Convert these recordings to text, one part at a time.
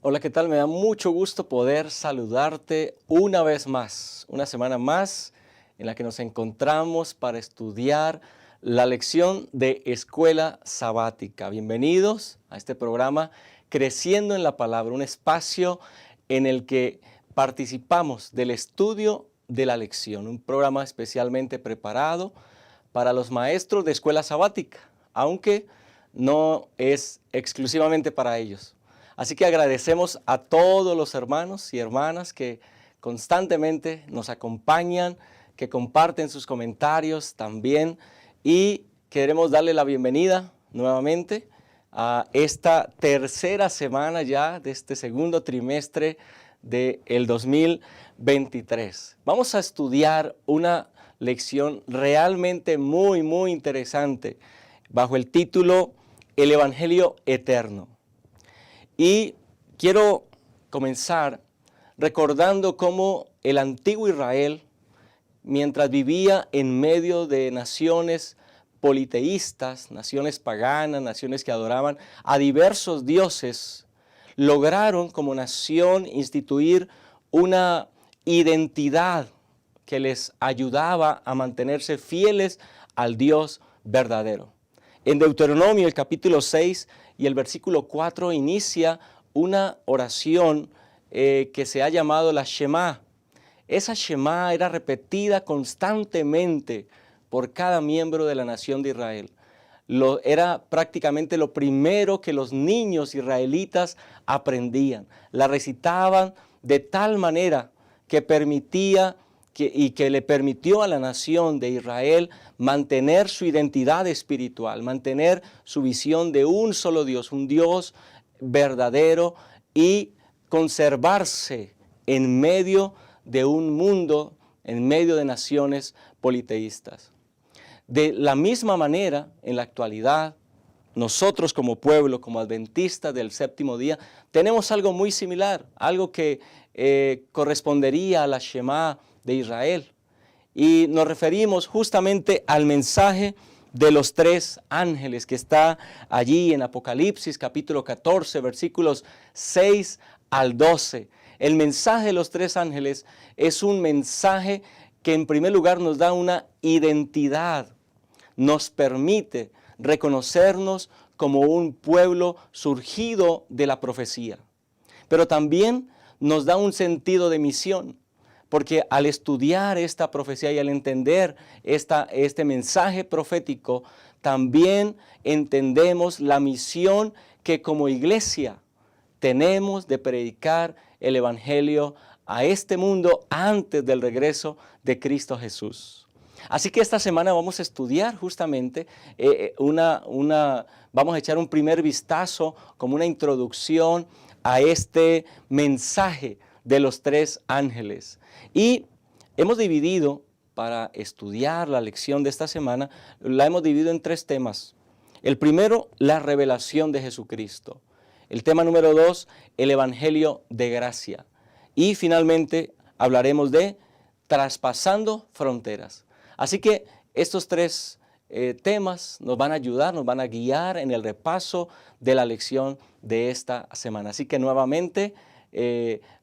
Hola, ¿qué tal? Me da mucho gusto poder saludarte una vez más, una semana más en la que nos encontramos para estudiar la lección de Escuela Sabática. Bienvenidos a este programa Creciendo en la Palabra, un espacio en el que participamos del estudio de la lección, un programa especialmente preparado para los maestros de Escuela Sabática, aunque no es exclusivamente para ellos. Así que agradecemos a todos los hermanos y hermanas que constantemente nos acompañan, que comparten sus comentarios también, y queremos darle la bienvenida nuevamente a esta tercera semana ya de este segundo trimestre del 2023. Vamos a estudiar una lección realmente muy interesante bajo el título El Evangelio Eterno. Y quiero comenzar recordando cómo el antiguo Israel, mientras vivía en medio de naciones politeístas, naciones paganas, naciones que adoraban a diversos dioses, lograron como nación instituir una identidad que les ayudaba a mantenerse fieles al Dios verdadero. En Deuteronomio, el capítulo 6 y el versículo 4 inicia una oración que se ha llamado la Shema. Esa Shema era repetida constantemente por cada miembro de la nación de Israel. Era prácticamente lo primero que los niños israelitas aprendían. La recitaban de tal manera que que le permitió a la nación de Israel mantener su identidad espiritual, mantener su visión de un solo Dios, un Dios verdadero, y conservarse en medio de un mundo, en medio de naciones politeístas. De la misma manera, en la actualidad, nosotros como pueblo, como adventistas del séptimo día, tenemos algo muy similar, algo que correspondería a la Shema de Israel. Y nos referimos justamente al mensaje de los tres ángeles que está allí en Apocalipsis capítulo 14, versículos 6 al 12. El mensaje de los tres ángeles es un mensaje que en primer lugar nos da una identidad, nos permite reconocernos como un pueblo surgido de la profecía, pero también nos da un sentido de misión, porque al estudiar esta profecía y al entender este mensaje profético, también entendemos la misión que como iglesia tenemos de predicar el Evangelio a este mundo antes del regreso de Cristo Jesús. Así que esta semana vamos a estudiar justamente vamos a echar un primer vistazo como una introducción a este mensaje de los tres ángeles. Y hemos dividido, para estudiar la lección de esta semana, la hemos dividido en tres temas. El primero, la revelación de Jesucristo. El tema número 2, el Evangelio de gracia. Y finalmente hablaremos de traspasando fronteras. Así que estos tres temas nos van a ayudar, nos van a guiar en el repaso de la lección de esta semana. Así que nuevamente,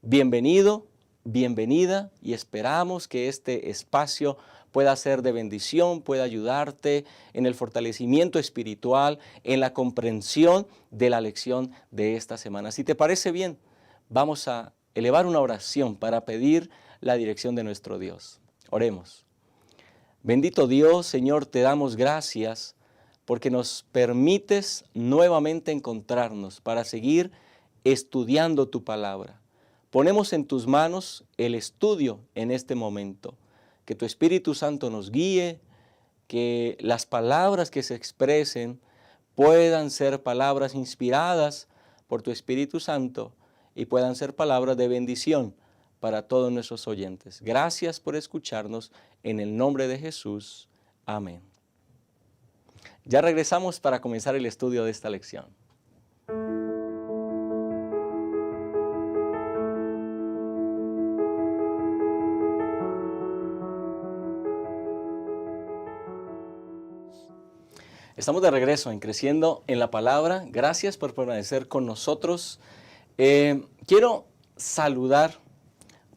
bienvenido, bienvenida, y esperamos que este espacio pueda ser de bendición, pueda ayudarte en el fortalecimiento espiritual, en la comprensión de la lección de esta semana. Si te parece bien, vamos a elevar una oración para pedir la dirección de nuestro Dios. Oremos. Bendito Dios, Señor, te damos gracias porque nos permites nuevamente encontrarnos para seguir estudiando tu palabra. Ponemos en tus manos el estudio en este momento. Que tu Espíritu Santo nos guíe, que las palabras que se expresen puedan ser palabras inspiradas por tu Espíritu Santo y puedan ser palabras de bendición para todos nuestros oyentes. Gracias por escucharnos, en el nombre de Jesús. Amén. Ya regresamos para comenzar el estudio de esta lección. Estamos de regreso en Creciendo en la Palabra. Gracias por permanecer con nosotros. quiero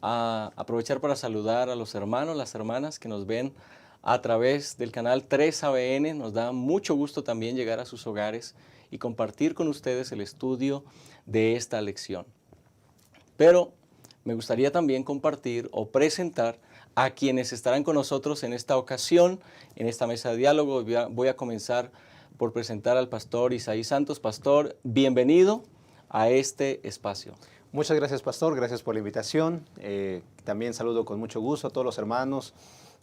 aprovechar para saludar a los hermanos, las hermanas que nos ven a través del canal 3ABN. Nos da mucho gusto también llegar a sus hogares y compartir con ustedes el estudio de esta lección. Pero me gustaría también compartir o presentar a quienes estarán con nosotros en esta ocasión, en esta mesa de diálogo. Voy a comenzar por presentar al pastor Isaí Santos. Pastor, bienvenido a este espacio. Muchas gracias, pastor. Gracias por la invitación. También saludo con mucho gusto a todos los hermanos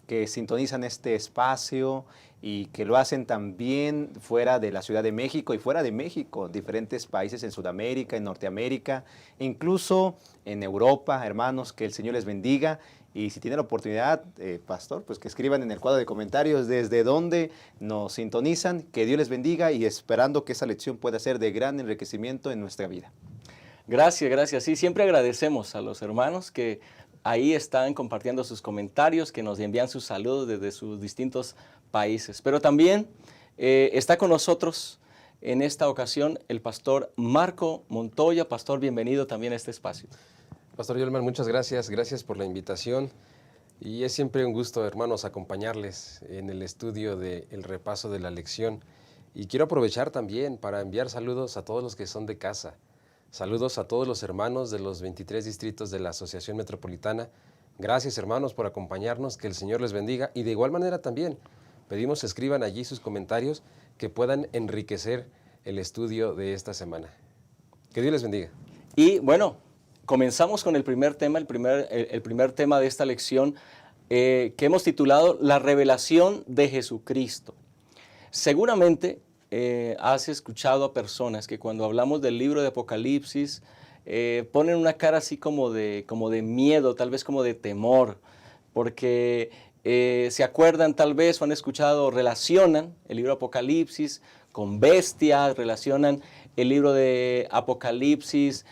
que sintonizan este espacio y que lo hacen también fuera de la Ciudad de México y fuera de México, diferentes países en Sudamérica, en Norteamérica, incluso en Europa. Hermanos, que el Señor les bendiga. Y si tienen la oportunidad, pastor, pues que escriban en el cuadro de comentarios desde dónde nos sintonizan. Que Dios les bendiga y esperando que esa lección pueda ser de gran enriquecimiento en nuestra vida. Gracias, gracias. Sí, siempre agradecemos a los hermanos que ahí están compartiendo sus comentarios, que nos envían sus saludos desde sus distintos países. Pero también está con nosotros en esta ocasión el pastor Marco Montoya. Pastor, bienvenido también a este espacio. Pastor Yolman, muchas gracias. Gracias por la invitación. Y es siempre un gusto, hermanos, acompañarles en el estudio del repaso de la lección. Y quiero aprovechar también para enviar saludos a todos los que son de casa. Saludos a todos los hermanos de los 23 distritos de la Asociación Metropolitana. Gracias, hermanos, por acompañarnos, que el Señor les bendiga. Y de igual manera también pedimos que escriban allí sus comentarios que puedan enriquecer el estudio de esta semana. Que Dios les bendiga. Y bueno, comenzamos con el primer tema, el primer tema de esta lección que hemos titulado La revelación de Jesucristo. Seguramente has escuchado a personas que cuando hablamos del libro de Apocalipsis ponen una cara así como de miedo, tal vez como de temor, porque se acuerdan tal vez o han escuchado, relacionan el libro de Apocalipsis con bestias, relacionan el libro de Apocalipsis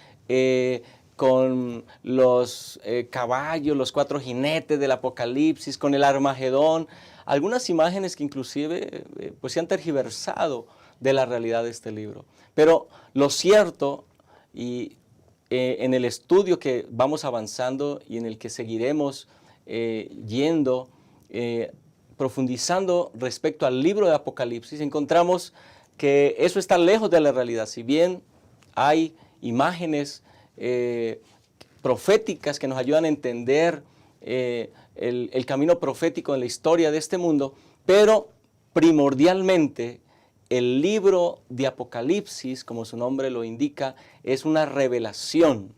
con los caballos, los 4 jinetes del Apocalipsis, con el Armagedón. Algunas imágenes que inclusive pues se han tergiversado de la realidad de este libro. Pero lo cierto, y en el estudio que vamos avanzando y en el que seguiremos profundizando respecto al libro de Apocalipsis, encontramos que eso está lejos de la realidad. Si bien hay imágenes proféticas que nos ayudan a entender el camino profético en la historia de este mundo, pero primordialmente el libro de Apocalipsis, como su nombre lo indica, es una revelación.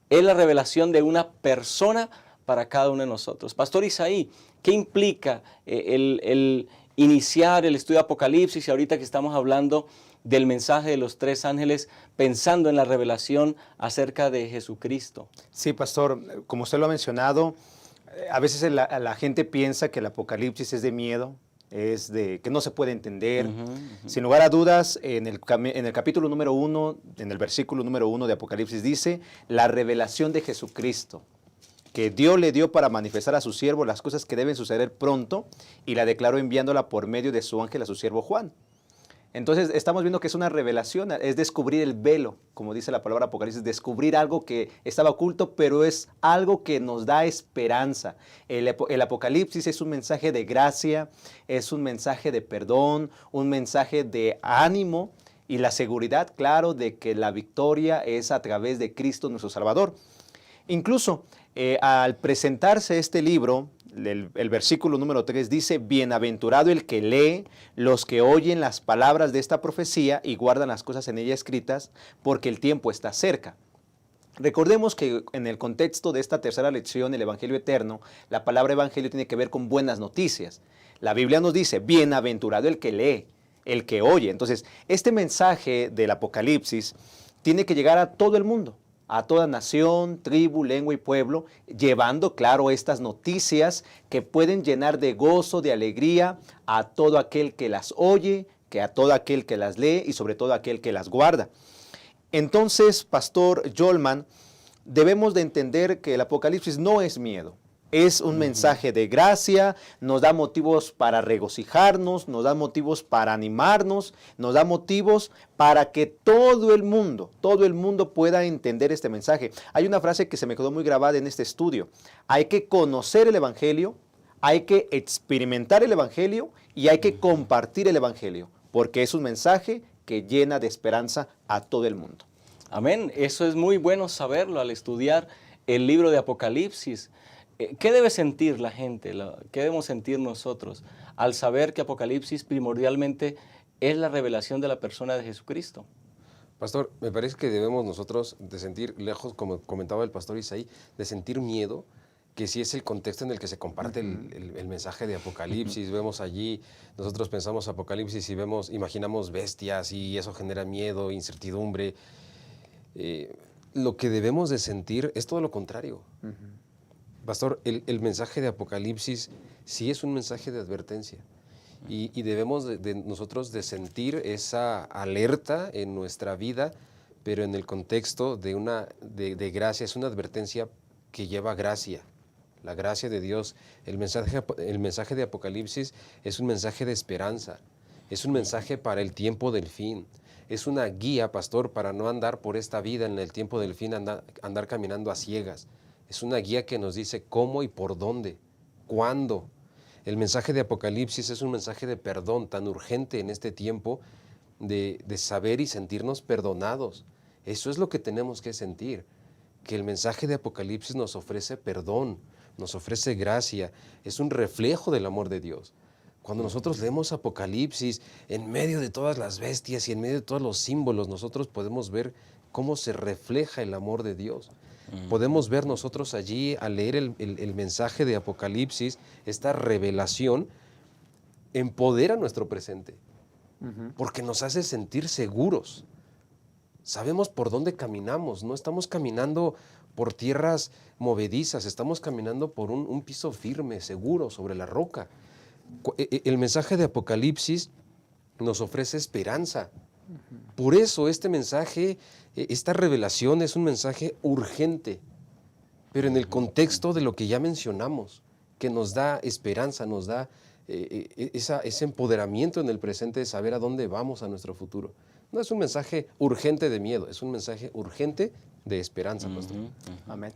Es la revelación de una persona para cada uno de nosotros. Pastor Isaí, ¿qué implica el iniciar el estudio de Apocalipsis y ahorita que estamos hablando del mensaje de los 3 ángeles, pensando en la revelación acerca de Jesucristo? Sí, pastor, como usted lo ha mencionado, a veces la gente piensa que el Apocalipsis es de miedo, es de que no se puede entender. Sin lugar a dudas, en el capítulo número 1, en el versículo número 1 de Apocalipsis dice, la revelación de Jesucristo, que Dios le dio para manifestar a su siervo las cosas que deben suceder pronto, y la declaró enviándola por medio de su ángel a su siervo Juan. Entonces estamos viendo que es una revelación, es descubrir el velo, como dice la palabra Apocalipsis, descubrir algo que estaba oculto, pero es algo que nos da esperanza. El Apocalipsis es un mensaje de gracia, es un mensaje de perdón, un mensaje de ánimo y la seguridad, claro, de que la victoria es a través de Cristo nuestro Salvador. Incluso al presentarse este libro, el versículo número 3 dice, bienaventurado el que lee, los que oyen las palabras de esta profecía y guardan las cosas en ella escritas, porque el tiempo está cerca. Recordemos que en el contexto de esta tercera lección, el Evangelio Eterno, la palabra Evangelio tiene que ver con buenas noticias. La Biblia nos dice, bienaventurado el que lee, el que oye. Entonces, este mensaje del Apocalipsis tiene que llegar a todo el mundo, a toda nación, tribu, lengua y pueblo, llevando, claro, estas noticias que pueden llenar de gozo, de alegría a todo aquel que las oye, que a todo aquel que las lee y sobre todo a aquel que las guarda. Entonces, Pastor Yolman, debemos de entender que el Apocalipsis no es miedo, Es un mensaje de gracia, nos da motivos para regocijarnos, nos da motivos para animarnos, nos da motivos para que todo el mundo pueda entender este mensaje. Hay una frase que se me quedó muy grabada en este estudio. Hay que conocer el Evangelio, hay que experimentar el Evangelio y hay que compartir el Evangelio, porque es un mensaje que llena de esperanza a todo el mundo. Amén. Eso es muy bueno saberlo al estudiar el libro de Apocalipsis. ¿Qué debe sentir la gente? ¿Qué debemos sentir nosotros al saber que Apocalipsis primordialmente es la revelación de la persona de Jesucristo? Pastor, me parece que debemos nosotros de sentir, lejos, como comentaba el pastor Isaí, de sentir miedo, que sí es el contexto en el que se comparte el mensaje de Apocalipsis. Vemos allí, nosotros pensamos Apocalipsis y imaginamos bestias y eso genera miedo, incertidumbre. Lo que debemos de sentir es todo lo contrario. Pastor, el mensaje de Apocalipsis sí es un mensaje de advertencia y debemos nosotros de sentir esa alerta en nuestra vida, pero en el contexto de gracia. Es una advertencia que lleva gracia, la gracia de Dios. El mensaje de Apocalipsis es un mensaje de esperanza, es un mensaje para el tiempo del fin. Es una guía, pastor, para no andar por esta vida en el tiempo del fin, andar caminando a ciegas. Es una guía que nos dice cómo y por dónde, cuándo. El mensaje de Apocalipsis es un mensaje de perdón tan urgente en este tiempo de saber y sentirnos perdonados. Eso es lo que tenemos que sentir, que el mensaje de Apocalipsis nos ofrece perdón, nos ofrece gracia, es un reflejo del amor de Dios. Cuando nosotros leemos Apocalipsis, en medio de todas las bestias y en medio de todos los símbolos, nosotros podemos ver cómo se refleja el amor de Dios. Podemos ver nosotros allí, al leer el mensaje de Apocalipsis, esta revelación empodera nuestro presente, porque nos hace sentir seguros. Sabemos por dónde caminamos, no estamos caminando por tierras movedizas, estamos caminando por un piso firme, seguro, sobre la roca. El mensaje de Apocalipsis nos ofrece esperanza. Por eso este mensaje, esta revelación es un mensaje urgente, pero en el contexto de lo que ya mencionamos, que nos da esperanza, nos da ese empoderamiento en el presente de saber a dónde vamos a nuestro futuro. No es un mensaje urgente de miedo, es un mensaje urgente de esperanza, pastor. Amén.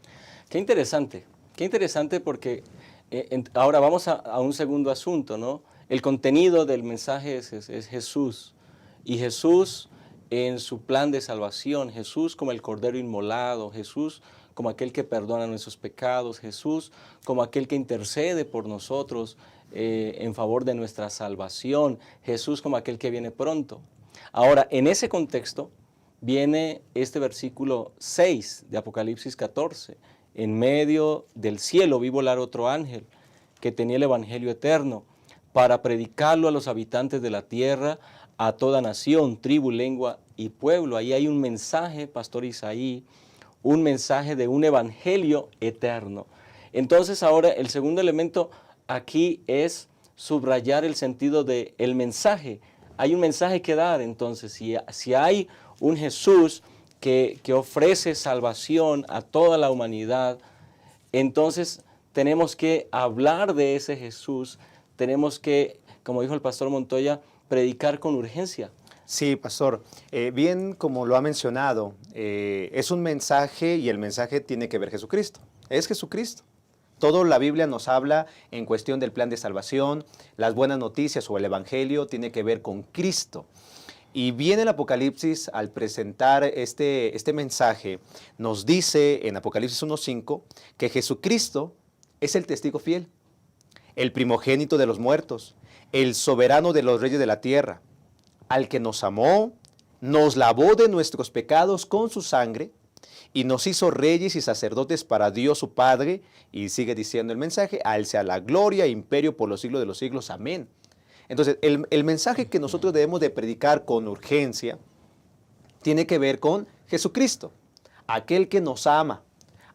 Qué interesante porque ahora vamos a un segundo asunto, ¿no? El contenido del mensaje es Jesús. Y Jesús en su plan de salvación, Jesús como el Cordero inmolado, Jesús como aquel que perdona nuestros pecados, Jesús como aquel que intercede por nosotros en favor de nuestra salvación, Jesús como aquel que viene pronto. Ahora, en ese contexto viene este versículo 6 de Apocalipsis 14. En medio del cielo vi volar otro ángel que tenía el evangelio eterno para predicarlo a los habitantes de la tierra, a toda nación, tribu, lengua y pueblo. Ahí hay un mensaje, pastor Isaí, un mensaje de un evangelio eterno. Entonces ahora el segundo elemento aquí es subrayar el sentido del mensaje. Hay un mensaje que dar, entonces, si hay un Jesús que ofrece salvación a toda la humanidad, entonces tenemos que hablar de ese Jesús, tenemos que, como dijo el pastor Montoya, predicar con urgencia. Sí, pastor. Bien como lo ha mencionado, es un mensaje y el mensaje tiene que ver Jesucristo. Es Jesucristo. Toda la Biblia nos habla en cuestión del plan de salvación, las buenas noticias o el Evangelio tiene que ver con Cristo. Y bien el Apocalipsis, al presentar este mensaje, nos dice en Apocalipsis 1:5 que Jesucristo es el testigo fiel, el primogénito de los muertos, el soberano de los reyes de la tierra, al que nos amó, nos lavó de nuestros pecados con su sangre y nos hizo reyes y sacerdotes para Dios su Padre. Y sigue diciendo el mensaje: a Él sea la gloria e imperio por los siglos de los siglos. Amén. Entonces, el mensaje que nosotros debemos de predicar con urgencia tiene que ver con Jesucristo, aquel que nos ama,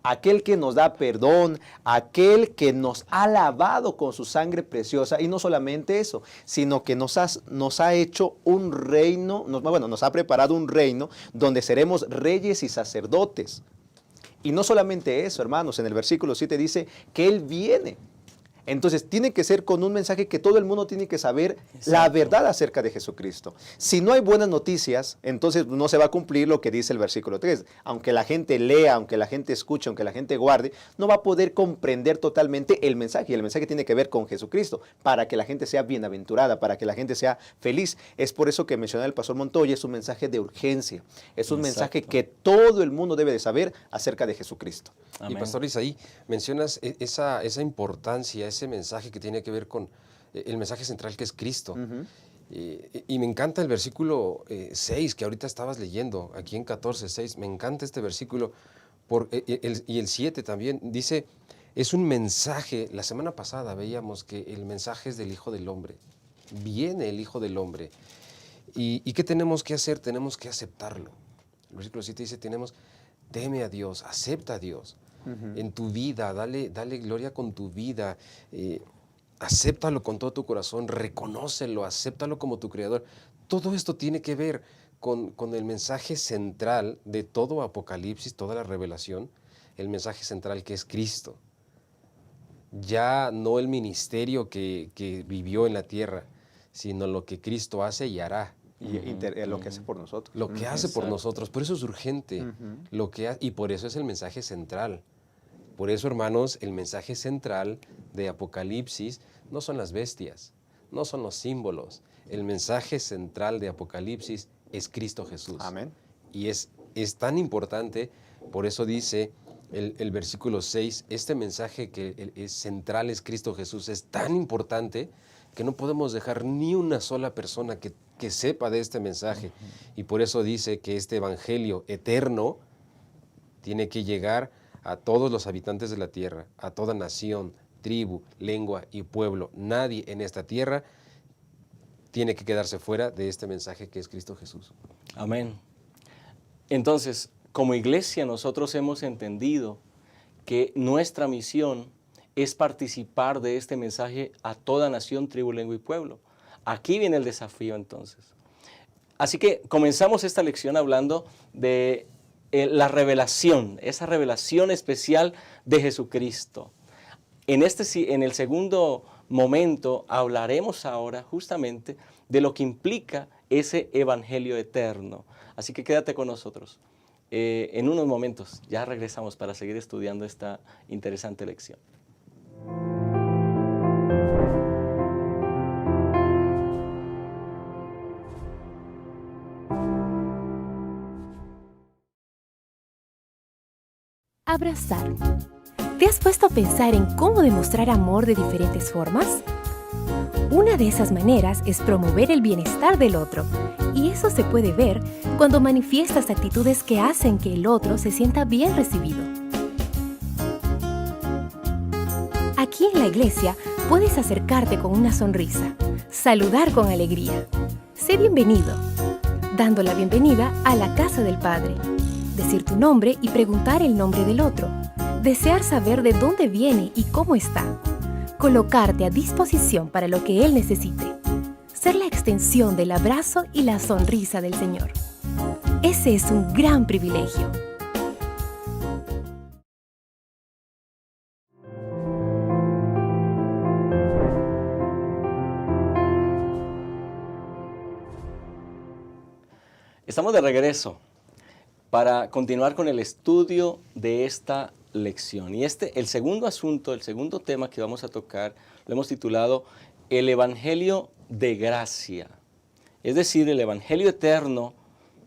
aquel que nos da perdón, aquel que nos ha lavado con su sangre preciosa. Y no solamente eso, sino que nos ha hecho un reino, nos ha preparado un reino donde seremos reyes y sacerdotes. Y no solamente eso, hermanos, en el versículo 7 dice que Él viene. Entonces, tiene que ser con un mensaje que todo el mundo tiene que saber la verdad acerca de Jesucristo. Si no hay buenas noticias, entonces no se va a cumplir lo que dice el versículo 3. Aunque la gente lea, aunque la gente escuche, aunque la gente guarde, no va a poder comprender totalmente el mensaje. Y el mensaje tiene que ver con Jesucristo, para que la gente sea bienaventurada, para que la gente sea feliz. Es por eso que mencionaba el pastor Montoya, es un mensaje de urgencia. Es un mensaje que todo el mundo debe de saber acerca de Jesucristo. Amén. Y Pastor Isaí, mencionas esa importancia, ese mensaje que tiene que ver con el mensaje central que es Cristo. Y me encanta el versículo 6 que ahorita estabas leyendo, aquí en 14:6. Me encanta este versículo y el 7 también. Dice, es un mensaje. La semana pasada veíamos que el mensaje es del Hijo del Hombre. Viene el Hijo del Hombre. ¿Y qué tenemos que hacer? Tenemos que aceptarlo. El versículo 7 dice, teme a Dios, acepta a Dios. En tu vida, dale gloria con tu vida, acéptalo con todo tu corazón, reconócelo, acéptalo como tu creador. Todo esto tiene que ver con el mensaje central de todo Apocalipsis, toda la revelación, el mensaje central que es Cristo. Ya no el ministerio que vivió en la tierra, sino lo que Cristo hace y hará. Y lo que hace por nosotros. Lo que hace por nosotros. Por eso es urgente. Y por eso es el mensaje central. Por eso, hermanos, el mensaje central de Apocalipsis no son las bestias, no son los símbolos. El mensaje central de Apocalipsis es Cristo Jesús. Amén. Y es tan importante, por eso dice el versículo 6, este mensaje que es central es Cristo Jesús, es tan importante que no podemos dejar ni una sola persona que sepa de este mensaje. Y por eso dice que este evangelio eterno tiene que llegar a todos los habitantes de la tierra, a toda nación, tribu, lengua y pueblo. Nadie en esta tierra tiene que quedarse fuera de este mensaje que es Cristo Jesús. Amén. Entonces, como iglesia nosotros hemos entendido que nuestra misión es participar de este mensaje a toda nación, tribu, lengua y pueblo. Aquí viene el desafío entonces. Así que comenzamos esta lección hablando de la revelación, esa revelación especial de Jesucristo. En el segundo momento hablaremos ahora justamente de lo que implica ese evangelio eterno. Así que quédate con nosotros. En unos momentos ya regresamos para seguir estudiando esta interesante lección. Abrazar. ¿Te has puesto a pensar en cómo demostrar amor de diferentes formas? Una de esas maneras es promover el bienestar del otro, y eso se puede ver cuando manifiestas actitudes que hacen que el otro se sienta bien recibido. Aquí en la iglesia puedes acercarte con una sonrisa, saludar con alegría, sé bienvenido, dando la bienvenida a la casa del Padre, decir tu nombre y preguntar el nombre del otro, desear saber de dónde viene y cómo está, colocarte a disposición para lo que Él necesite, ser la extensión del abrazo y la sonrisa del Señor. Ese es un gran privilegio. Estamos de regreso para continuar con el estudio de esta lección. Y el segundo asunto, el segundo tema que vamos a tocar, lo hemos titulado El Evangelio de Gracia. Es decir, el Evangelio eterno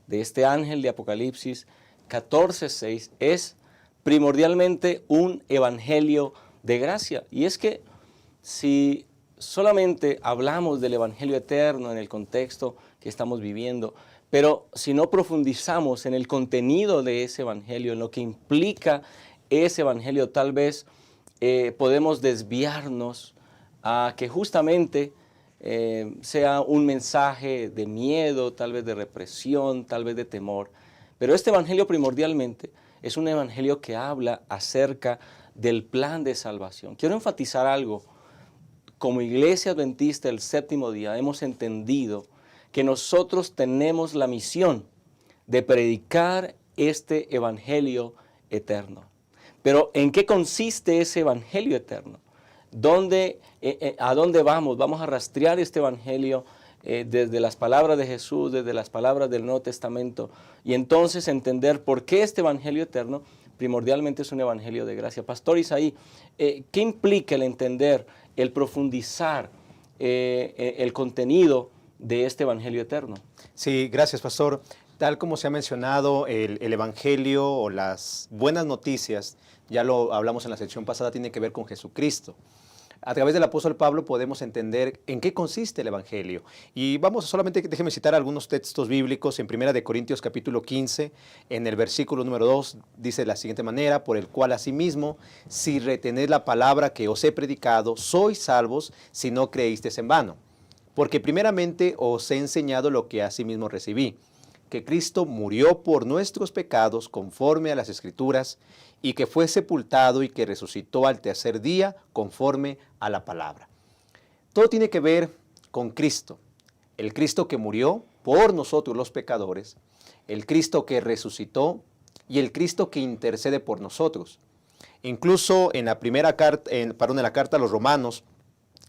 de este ángel de Apocalipsis 14:6 es primordialmente un Evangelio de gracia. Y es que si solamente hablamos del Evangelio eterno en el contexto que estamos viviendo, pero si no profundizamos en el contenido de ese evangelio, en lo que implica ese evangelio, tal vez podemos desviarnos a que justamente sea un mensaje de miedo, tal vez de represión, tal vez de temor. Pero este evangelio primordialmente es un evangelio que habla acerca del plan de salvación. Quiero enfatizar algo. Como Iglesia Adventista del Séptimo Día hemos entendido que nosotros tenemos la misión de predicar este evangelio eterno. Pero ¿en qué consiste ese evangelio eterno? ¿A dónde vamos? Vamos a rastrear este evangelio desde las palabras de Jesús, desde las palabras del Nuevo Testamento, y entonces entender por qué este evangelio eterno primordialmente es un evangelio de gracia. Pastor Isaí, ¿qué implica el entender, el profundizar el contenido de este evangelio eterno? Sí, gracias, pastor. Tal como se ha mencionado, el evangelio o las buenas noticias, ya lo hablamos en la sección pasada, tiene que ver con Jesucristo. A través del apóstol Pablo podemos entender en qué consiste el evangelio. Y vamos solamente, déjeme citar algunos textos bíblicos. En 1 Corintios capítulo 15, en el versículo número 2, dice de la siguiente manera: por el cual asimismo, si retenéis la palabra que os he predicado, sois salvos si no creísteis en vano. Porque primeramente os he enseñado lo que asimismo recibí, que Cristo murió por nuestros pecados conforme a las Escrituras, y que fue sepultado y que resucitó al tercer día conforme a la palabra. Todo tiene que ver con Cristo, el Cristo que murió por nosotros los pecadores, el Cristo que resucitó y el Cristo que intercede por nosotros. Incluso en la primera carta, en la carta a los Romanos,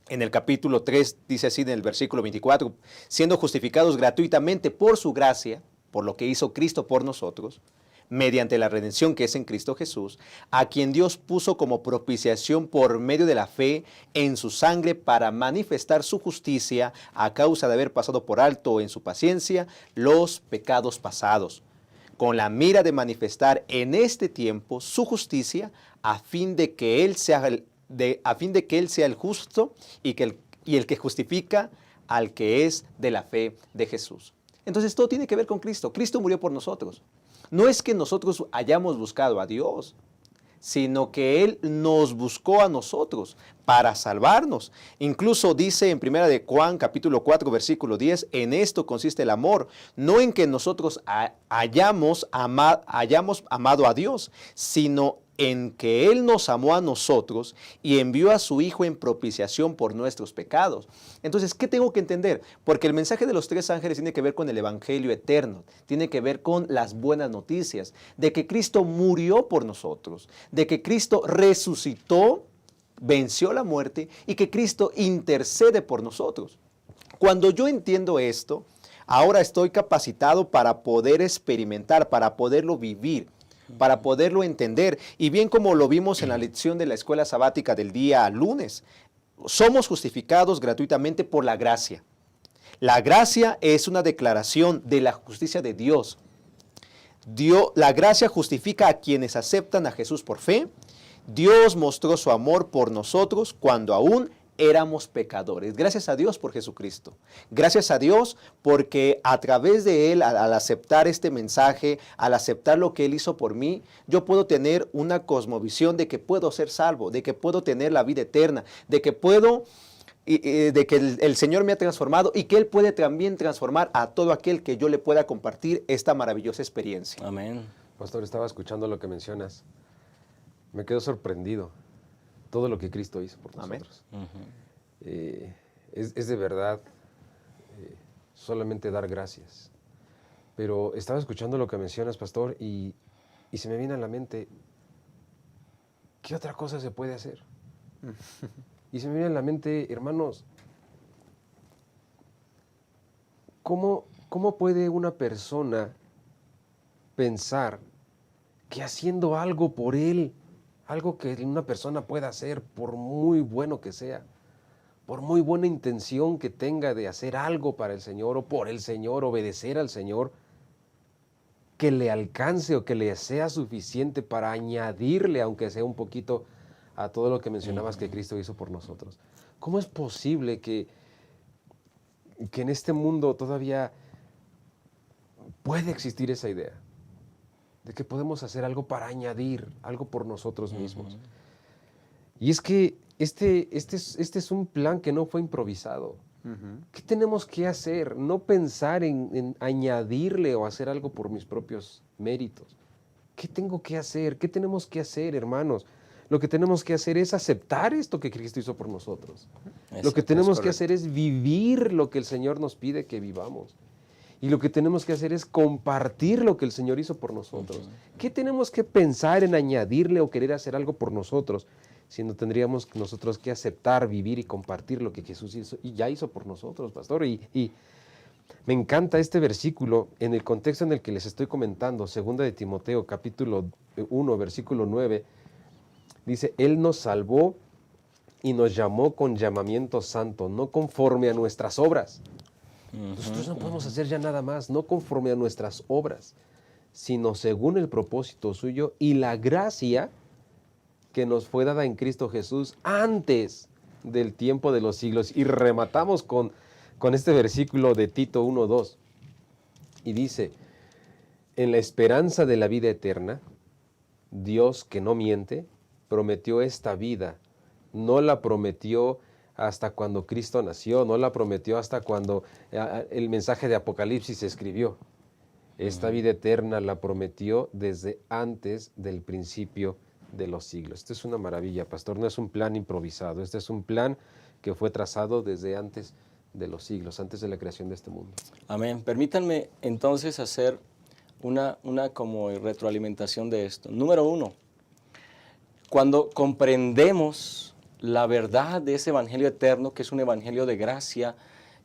en el capítulo 3, dice así en el versículo 24, siendo justificados gratuitamente por su gracia, por lo que hizo Cristo por nosotros, mediante la redención que es en Cristo Jesús, a quien Dios puso como propiciación por medio de la fe en su sangre para manifestar su justicia a causa de haber pasado por alto en su paciencia los pecados pasados, con la mira de manifestar en este tiempo su justicia a fin de que Él sea el justo y el que justifica al que es de la fe de Jesús. Entonces todo tiene que ver con Cristo. Cristo murió por nosotros. No es que nosotros hayamos buscado a Dios, sino que Él nos buscó a nosotros para salvarnos. Incluso dice en 1 de Juan capítulo 4 versículo 10, en esto consiste el amor, no en que nosotros hayamos amado a Dios, sino en que Él nos amó a nosotros y envió a su Hijo en propiciación por nuestros pecados. Entonces, ¿qué tengo que entender? Porque el mensaje de los tres ángeles tiene que ver con el evangelio eterno, tiene que ver con las buenas noticias, de que Cristo murió por nosotros, de que Cristo resucitó, venció la muerte y que Cristo intercede por nosotros. Cuando yo entiendo esto, ahora estoy capacitado para poder experimentar, para poderlo vivir, para poderlo entender. Y bien como lo vimos en la lección de la escuela sabática del día lunes, somos justificados gratuitamente por la gracia. La gracia es una declaración de la justicia de Dios. La gracia justifica a quienes aceptan a Jesús por fe. Dios mostró su amor por nosotros cuando aún éramos pecadores. Gracias a Dios por Jesucristo. Gracias a Dios porque a través de Él, al aceptar este mensaje, al aceptar lo que Él hizo por mí, yo puedo tener una cosmovisión de que puedo ser salvo, de que puedo tener la vida eterna, de que el Señor me ha transformado y que Él puede también transformar a todo aquel que yo le pueda compartir esta maravillosa experiencia. Amén. Pastor, estaba escuchando lo que mencionas. Me quedo sorprendido. Todo lo que Cristo hizo por nosotros. Es de verdad solamente dar gracias. Pero estaba escuchando lo que mencionas, pastor, y se me viene a la mente, ¿qué otra cosa se puede hacer? Y se me viene a la mente, hermanos, ¿cómo puede una persona pensar que haciendo algo por él, algo que una persona pueda hacer, por muy bueno que sea, por muy buena intención que tenga de hacer algo para el Señor o por el Señor, obedecer al Señor, que le alcance o que le sea suficiente para añadirle, aunque sea un poquito, a todo lo que mencionabas que Cristo hizo por nosotros? ¿Cómo es posible que en este mundo todavía puede existir esa idea? De que podemos hacer algo para añadir, algo por nosotros mismos. Y es que este es un plan que no fue improvisado. ¿Qué tenemos que hacer? No pensar en añadirle o hacer algo por mis propios méritos. ¿Qué tengo que hacer? ¿Qué tenemos que hacer, hermanos? Lo que tenemos que hacer es aceptar esto que Cristo hizo por nosotros. Lo que tenemos que hacer es vivir lo que el Señor nos pide que vivamos. Y lo que tenemos que hacer es compartir lo que el Señor hizo por nosotros. ¿Qué tenemos que pensar en añadirle o querer hacer algo por nosotros? Sino tendríamos nosotros que aceptar, vivir y compartir lo que Jesús hizo y ya hizo por nosotros, pastor. Y me encanta este versículo en el contexto en el que les estoy comentando, 2 de Timoteo, capítulo 1, versículo 9. Dice, Él nos salvó y nos llamó con llamamiento santo, no conforme a nuestras obras. Nosotros no podemos hacer ya nada más, no conforme a nuestras obras, sino según el propósito suyo y la gracia que nos fue dada en Cristo Jesús antes del tiempo de los siglos. Y rematamos con este versículo de Tito 1:2. Y dice, en la esperanza de la vida eterna, Dios, que no miente, prometió esta vida. No la prometió hasta cuando Cristo nació, no la prometió hasta cuando el mensaje de Apocalipsis se escribió. Esta vida eterna la prometió desde antes del principio de los siglos. Esto es una maravilla, pastor, no es un plan improvisado, este es un plan que fue trazado desde antes de los siglos, antes de la creación de este mundo. Amén. Permítanme entonces hacer una como retroalimentación de esto. Número 1, cuando comprendemos la verdad de ese evangelio eterno, que es un evangelio de gracia,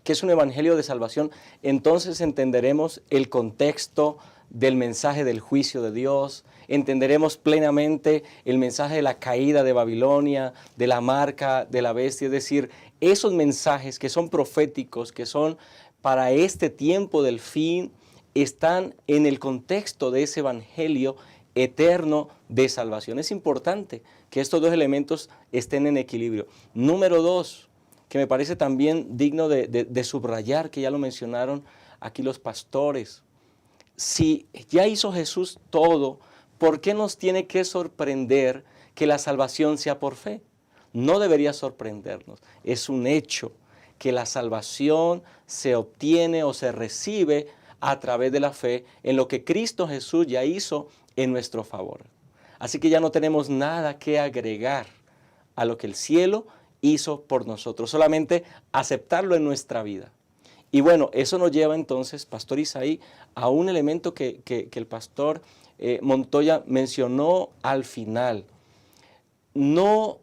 que es un evangelio de salvación, entonces entenderemos el contexto del mensaje del juicio de Dios, entenderemos plenamente el mensaje de la caída de Babilonia, de la marca de la bestia, es decir, esos mensajes que son proféticos, que son para este tiempo del fin, están en el contexto de ese evangelio eterno de salvación. Es importante que estos dos elementos estén en equilibrio. Número 2, que me parece también digno de subrayar, que ya lo mencionaron aquí los pastores. Si ya hizo Jesús todo, ¿por qué nos tiene que sorprender que la salvación sea por fe? No debería sorprendernos. Es un hecho que la salvación se obtiene o se recibe a través de la fe en lo que Cristo Jesús ya hizo en nuestro favor. Así que ya no tenemos nada que agregar a lo que el cielo hizo por nosotros, solamente aceptarlo en nuestra vida. Y bueno, eso nos lleva entonces, Pastor Isaí, a un elemento que el pastor Montoya mencionó al final. No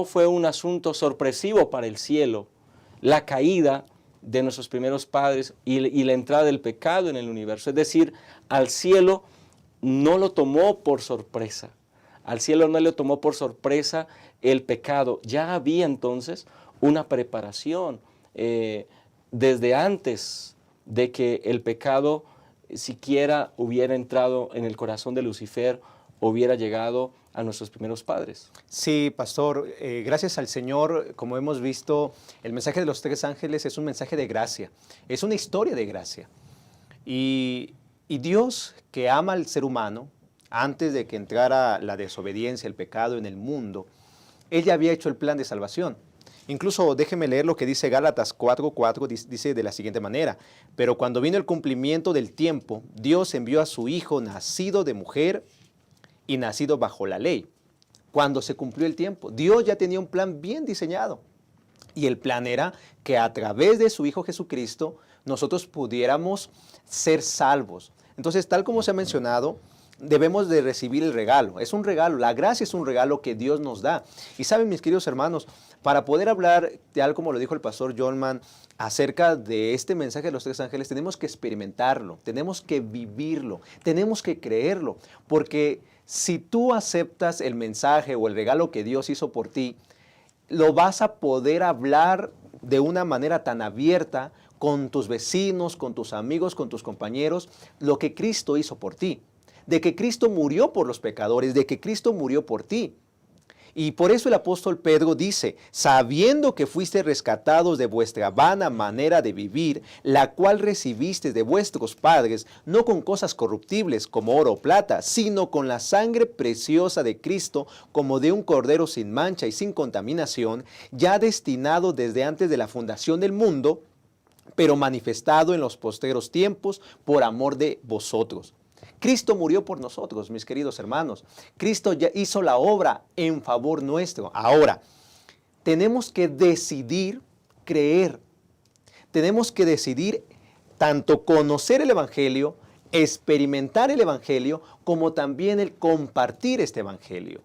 fue un asunto sorpresivo para el cielo la caída de nuestros primeros padres y la entrada del pecado en el universo. Es decir, al cielo no lo tomó por sorpresa. Al cielo no le tomó por sorpresa el pecado. Ya había entonces una preparación desde antes de que el pecado siquiera hubiera entrado en el corazón de Lucifer, hubiera llegado a nuestros primeros padres. Sí, pastor, gracias al Señor, como hemos visto, el mensaje de los 3 ángeles es un mensaje de gracia, es una historia de gracia. Y Dios, que ama al ser humano, antes de que entrara la desobediencia, el pecado en el mundo, Él ya había hecho el plan de salvación. Incluso déjeme leer lo que dice Gálatas 4:4, dice de la siguiente manera: pero cuando vino el cumplimiento del tiempo, Dios envió a su Hijo, nacido de mujer y nacido bajo la ley. Cuando se cumplió el tiempo, Dios ya tenía un plan bien diseñado. Y el plan era que a través de su Hijo Jesucristo nosotros pudiéramos ser salvos. Entonces, tal como se ha mencionado, debemos de recibir el regalo. Es un regalo, la gracia es un regalo que Dios nos da. Y saben, mis queridos hermanos, para poder hablar, tal como lo dijo el pastor Johnman, acerca de este mensaje de los 3 ángeles, tenemos que experimentarlo, tenemos que vivirlo, tenemos que creerlo. Porque si tú aceptas el mensaje o el regalo que Dios hizo por ti, lo vas a poder hablar de una manera tan abierta con tus vecinos, con tus amigos, con tus compañeros, lo que Cristo hizo por ti, de que Cristo murió por los pecadores, de que Cristo murió por ti. Y por eso el apóstol Pedro dice, sabiendo que fuiste rescatados de vuestra vana manera de vivir, la cual recibiste de vuestros padres, no con cosas corruptibles como oro o plata, sino con la sangre preciosa de Cristo, como de un cordero sin mancha y sin contaminación, ya destinado desde antes de la fundación del mundo, pero manifestado en los postreros tiempos por amor de vosotros. Cristo murió por nosotros, mis queridos hermanos. Cristo ya hizo la obra en favor nuestro. Ahora, tenemos que decidir creer. Tenemos que decidir tanto conocer el Evangelio, experimentar el Evangelio, como también el compartir este Evangelio.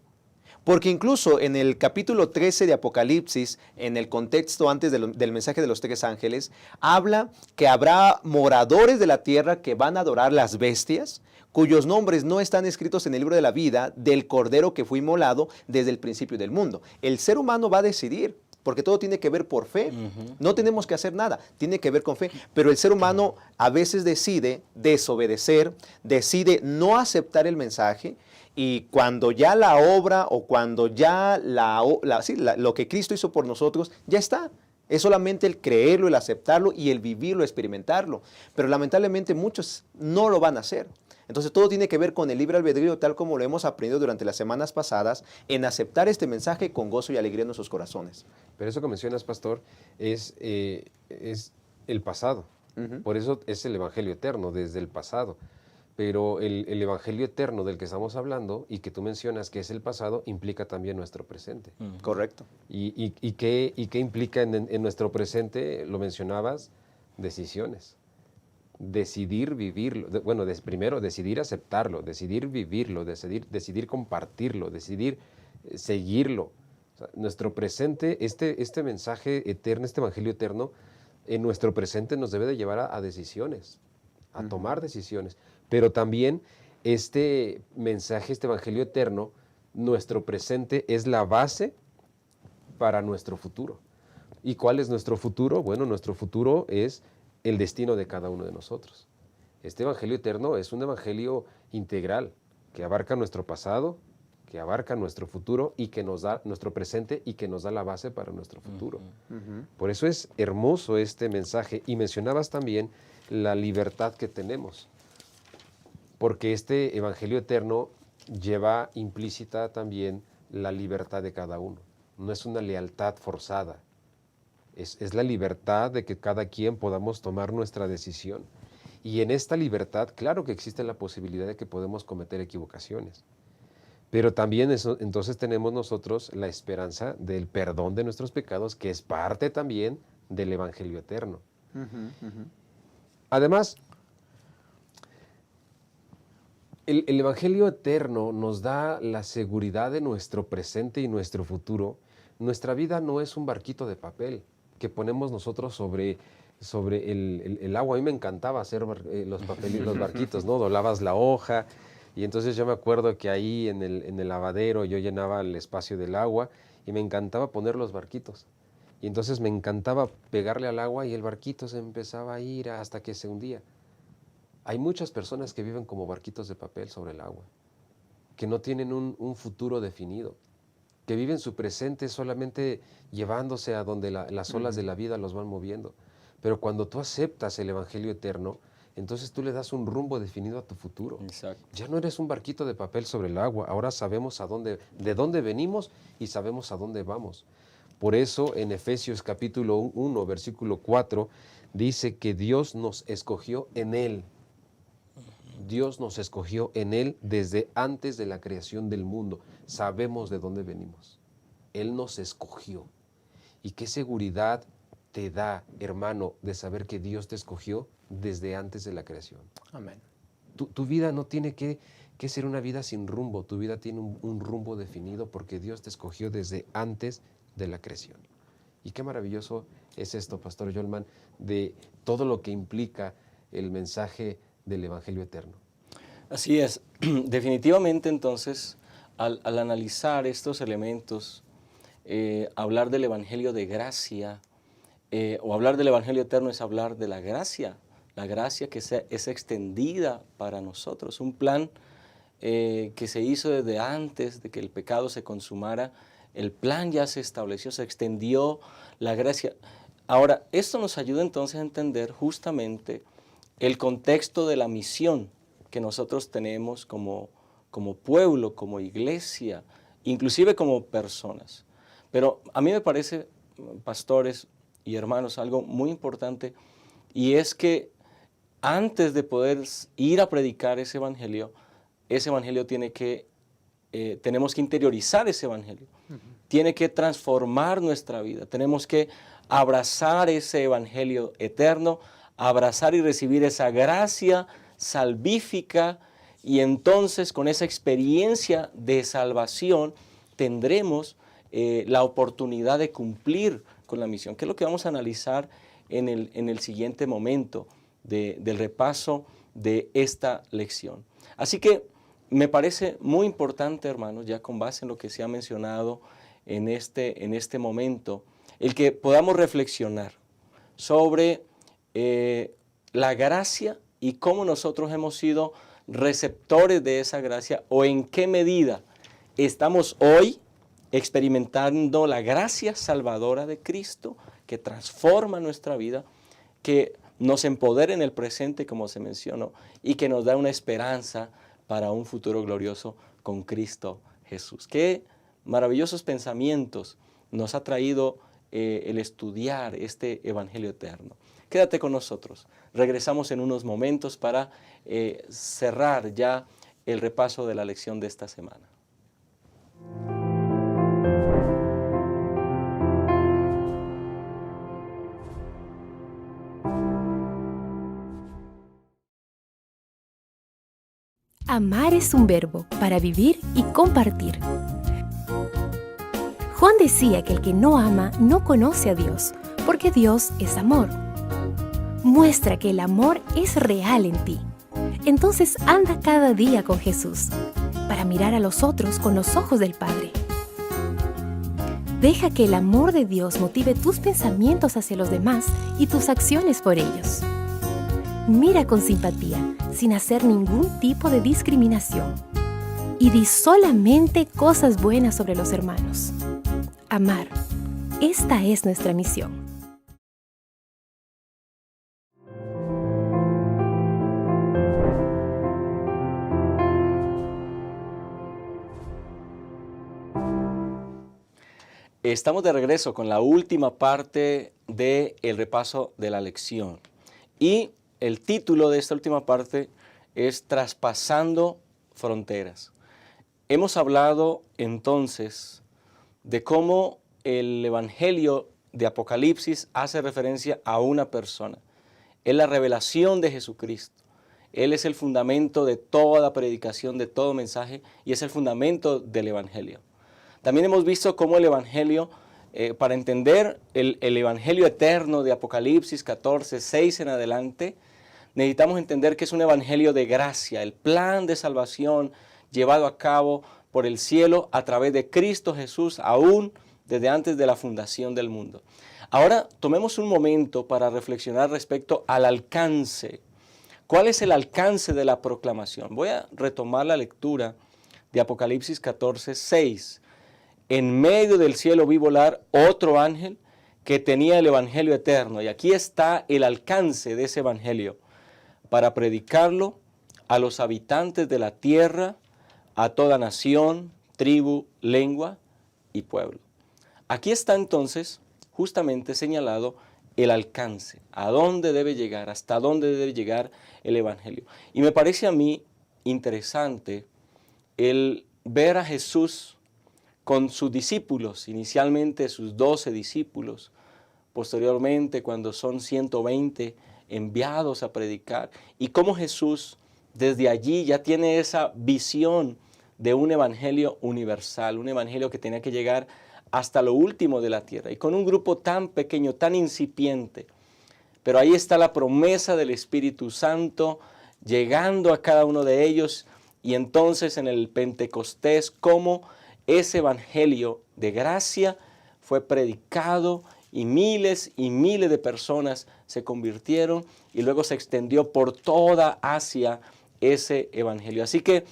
Porque incluso en el capítulo 13 de Apocalipsis, en el contexto antes del mensaje de los 3 ángeles, habla que habrá moradores de la tierra que van a adorar las bestias, cuyos nombres no están escritos en el libro de la vida del Cordero que fue inmolado desde el principio del mundo. El ser humano va a decidir, porque todo tiene que ver por fe. No tenemos que hacer nada, tiene que ver con fe. Pero el ser humano a veces decide desobedecer, decide no aceptar el mensaje, y cuando ya la obra o cuando ya lo que Cristo hizo por nosotros, ya está. Es solamente el creerlo, el aceptarlo y el vivirlo, experimentarlo. Pero lamentablemente muchos no lo van a hacer. Entonces todo tiene que ver con el libre albedrío, tal como lo hemos aprendido durante las semanas pasadas, en aceptar este mensaje con gozo y alegría en nuestros corazones. Pero eso que mencionas, pastor, es el pasado. Por eso es el Evangelio eterno, desde el pasado. Pero el Evangelio eterno del que estamos hablando y que tú mencionas que es el pasado, implica también nuestro presente. Correcto. ¿Y qué implica en nuestro presente? Lo mencionabas, decisiones. Decidir vivirlo, primero decidir aceptarlo, decidir vivirlo, decidir compartirlo, decidir seguirlo. O sea, nuestro presente, este mensaje eterno, este Evangelio eterno, en nuestro presente nos debe de llevar a decisiones, a tomar decisiones. Pero también este mensaje, este Evangelio eterno, nuestro presente es la base para nuestro futuro. ¿Y cuál es nuestro futuro? Bueno, nuestro futuro es el destino de cada uno de nosotros. Este Evangelio eterno es un Evangelio integral que abarca nuestro pasado, que abarca nuestro futuro y que nos da nuestro presente y que nos da la base para nuestro futuro. Por eso es hermoso este mensaje. Y mencionabas también la libertad que tenemos, porque este Evangelio eterno lleva implícita también la libertad de cada uno. No es una lealtad forzada, es la libertad de que cada quien podamos tomar nuestra decisión. Y en esta libertad, claro que existe la posibilidad de que podemos cometer equivocaciones, pero también entonces tenemos nosotros la esperanza del perdón de nuestros pecados, que es parte también del Evangelio eterno. Además, el Evangelio eterno nos da la seguridad de nuestro presente y nuestro futuro. Nuestra vida no es un barquito de papel que ponemos nosotros sobre el agua. A mí me encantaba hacer los barquitos, ¿no? Doblabas la hoja y entonces yo me acuerdo que ahí en el lavadero yo llenaba el espacio del agua y me encantaba poner los barquitos. Y entonces me encantaba pegarle al agua y el barquito se empezaba a ir hasta que se hundía. Hay muchas personas que viven como barquitos de papel sobre el agua, que no tienen un futuro definido, que viven su presente solamente llevándose a donde las olas de la vida los van moviendo. Pero cuando tú aceptas el Evangelio eterno, entonces tú le das un rumbo definido a tu futuro. Exacto. Ya no eres un barquito de papel sobre el agua, ahora sabemos de dónde venimos y sabemos a dónde vamos. Por eso en Efesios capítulo 1, versículo 4, dice que Dios nos escogió en Él. Dios nos escogió en Él desde antes de la creación del mundo. Sabemos de dónde venimos. Él nos escogió. ¿Y qué seguridad te da, hermano, de saber que Dios te escogió desde antes de la creación? Amén. Tu vida no tiene que ser una vida sin rumbo. Tu vida tiene un rumbo definido porque Dios te escogió desde antes de la creación. Y qué maravilloso es esto, Pastor Yolman, de todo lo que implica el mensaje del Evangelio eterno. Así es. Definitivamente, entonces, al analizar estos elementos, hablar del Evangelio de gracia o hablar del Evangelio eterno es hablar de la gracia que es extendida para nosotros, un plan que se hizo desde antes de que el pecado se consumara. El plan ya se estableció, se extendió la gracia. Ahora, esto nos ayuda entonces a entender justamente el contexto de la misión que nosotros tenemos como pueblo, como iglesia, inclusive como personas. Pero a mí me parece, pastores y hermanos, algo muy importante, y es que antes de poder ir a predicar ese evangelio tenemos que interiorizar ese evangelio. Tiene que transformar nuestra vida. Tenemos que abrazar ese evangelio eterno abrazar y recibir esa gracia salvífica, y entonces con esa experiencia de salvación tendremos la oportunidad de cumplir con la misión, que es lo que vamos a analizar en el siguiente momento del repaso de esta lección. Así que me parece muy importante, hermanos, ya con base en lo que se ha mencionado en este momento, el que podamos reflexionar sobre la gracia y cómo nosotros hemos sido receptores de esa gracia, o en qué medida estamos hoy experimentando la gracia salvadora de Cristo que transforma nuestra vida, que nos empodera en el presente, como se mencionó, y que nos da una esperanza para un futuro glorioso con Cristo Jesús. Qué maravillosos pensamientos nos ha traído el estudiar este Evangelio eterno. Quédate con nosotros. Regresamos en unos momentos para cerrar ya el repaso de la lección de esta semana. Amar es un verbo para vivir y compartir. Juan decía que el que no ama no conoce a Dios, porque Dios es amor. Muestra que el amor es real en ti. Entonces anda cada día con Jesús, para mirar a los otros con los ojos del Padre. Deja que el amor de Dios motive tus pensamientos hacia los demás y tus acciones por ellos. Mira con simpatía, sin hacer ningún tipo de discriminación. Y di solamente cosas buenas sobre los hermanos. Amar. Esta es nuestra misión. Estamos de regreso con la última parte del repaso de la lección. Y el título de esta última parte es Traspasando Fronteras. Hemos hablado entonces de cómo el Evangelio de Apocalipsis hace referencia a una persona. Es la revelación de Jesucristo. Él es el fundamento de toda predicación, de todo mensaje, y es el fundamento del Evangelio. También hemos visto cómo el Evangelio, para entender el Evangelio eterno de Apocalipsis 14, 6 en adelante, necesitamos entender que es un Evangelio de gracia, el plan de salvación llevado a cabo por el cielo a través de Cristo Jesús, aún desde antes de la fundación del mundo. Ahora tomemos un momento para reflexionar respecto al alcance. ¿Cuál es el alcance de la proclamación? Voy a retomar la lectura de Apocalipsis 14, 6. En medio del cielo vi volar otro ángel que tenía el Evangelio eterno. Y aquí está el alcance de ese Evangelio, para predicarlo a los habitantes de la tierra, a toda nación, tribu, lengua y pueblo. Aquí está entonces justamente señalado el alcance, a dónde debe llegar, hasta dónde debe llegar el Evangelio. Y me parece a mí interesante el ver a Jesús con sus discípulos, inicialmente sus 12 discípulos, posteriormente cuando son 120 enviados a predicar, y cómo Jesús desde allí ya tiene esa visión de un evangelio universal, un evangelio que tenía que llegar hasta lo último de la tierra, y con un grupo tan pequeño, tan incipiente. Pero ahí está la promesa del Espíritu Santo llegando a cada uno de ellos, y entonces en el Pentecostés, cómo ese evangelio de gracia fue predicado y miles de personas se convirtieron, y luego se extendió por toda Asia ese evangelio. Así que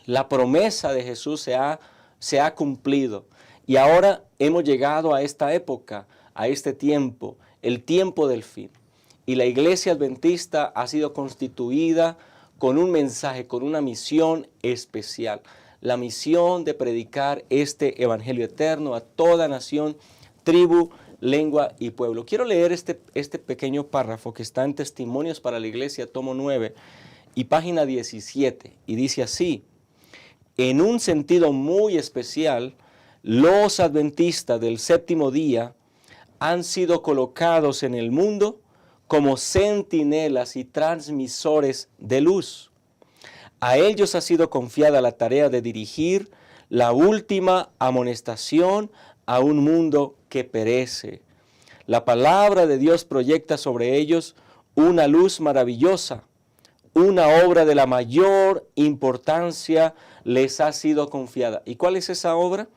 la promesa de Jesús se ha cumplido, y ahora hemos llegado a esta época, a este tiempo, el tiempo del fin. Y la iglesia adventista ha sido constituida con un mensaje, con una misión especial. La misión de predicar este evangelio eterno a toda nación, tribu, lengua y pueblo. Quiero leer este pequeño párrafo que está en Testimonios para la Iglesia, tomo 9 y página 17, y dice así: en un sentido muy especial, los adventistas del séptimo día han sido colocados en el mundo como centinelas y transmisores de luz. A ellos ha sido confiada la tarea de dirigir la última amonestación a un mundo que perece. La palabra de Dios proyecta sobre ellos una luz maravillosa. Una obra de la mayor importancia les ha sido confiada. ¿Y cuál es esa obra?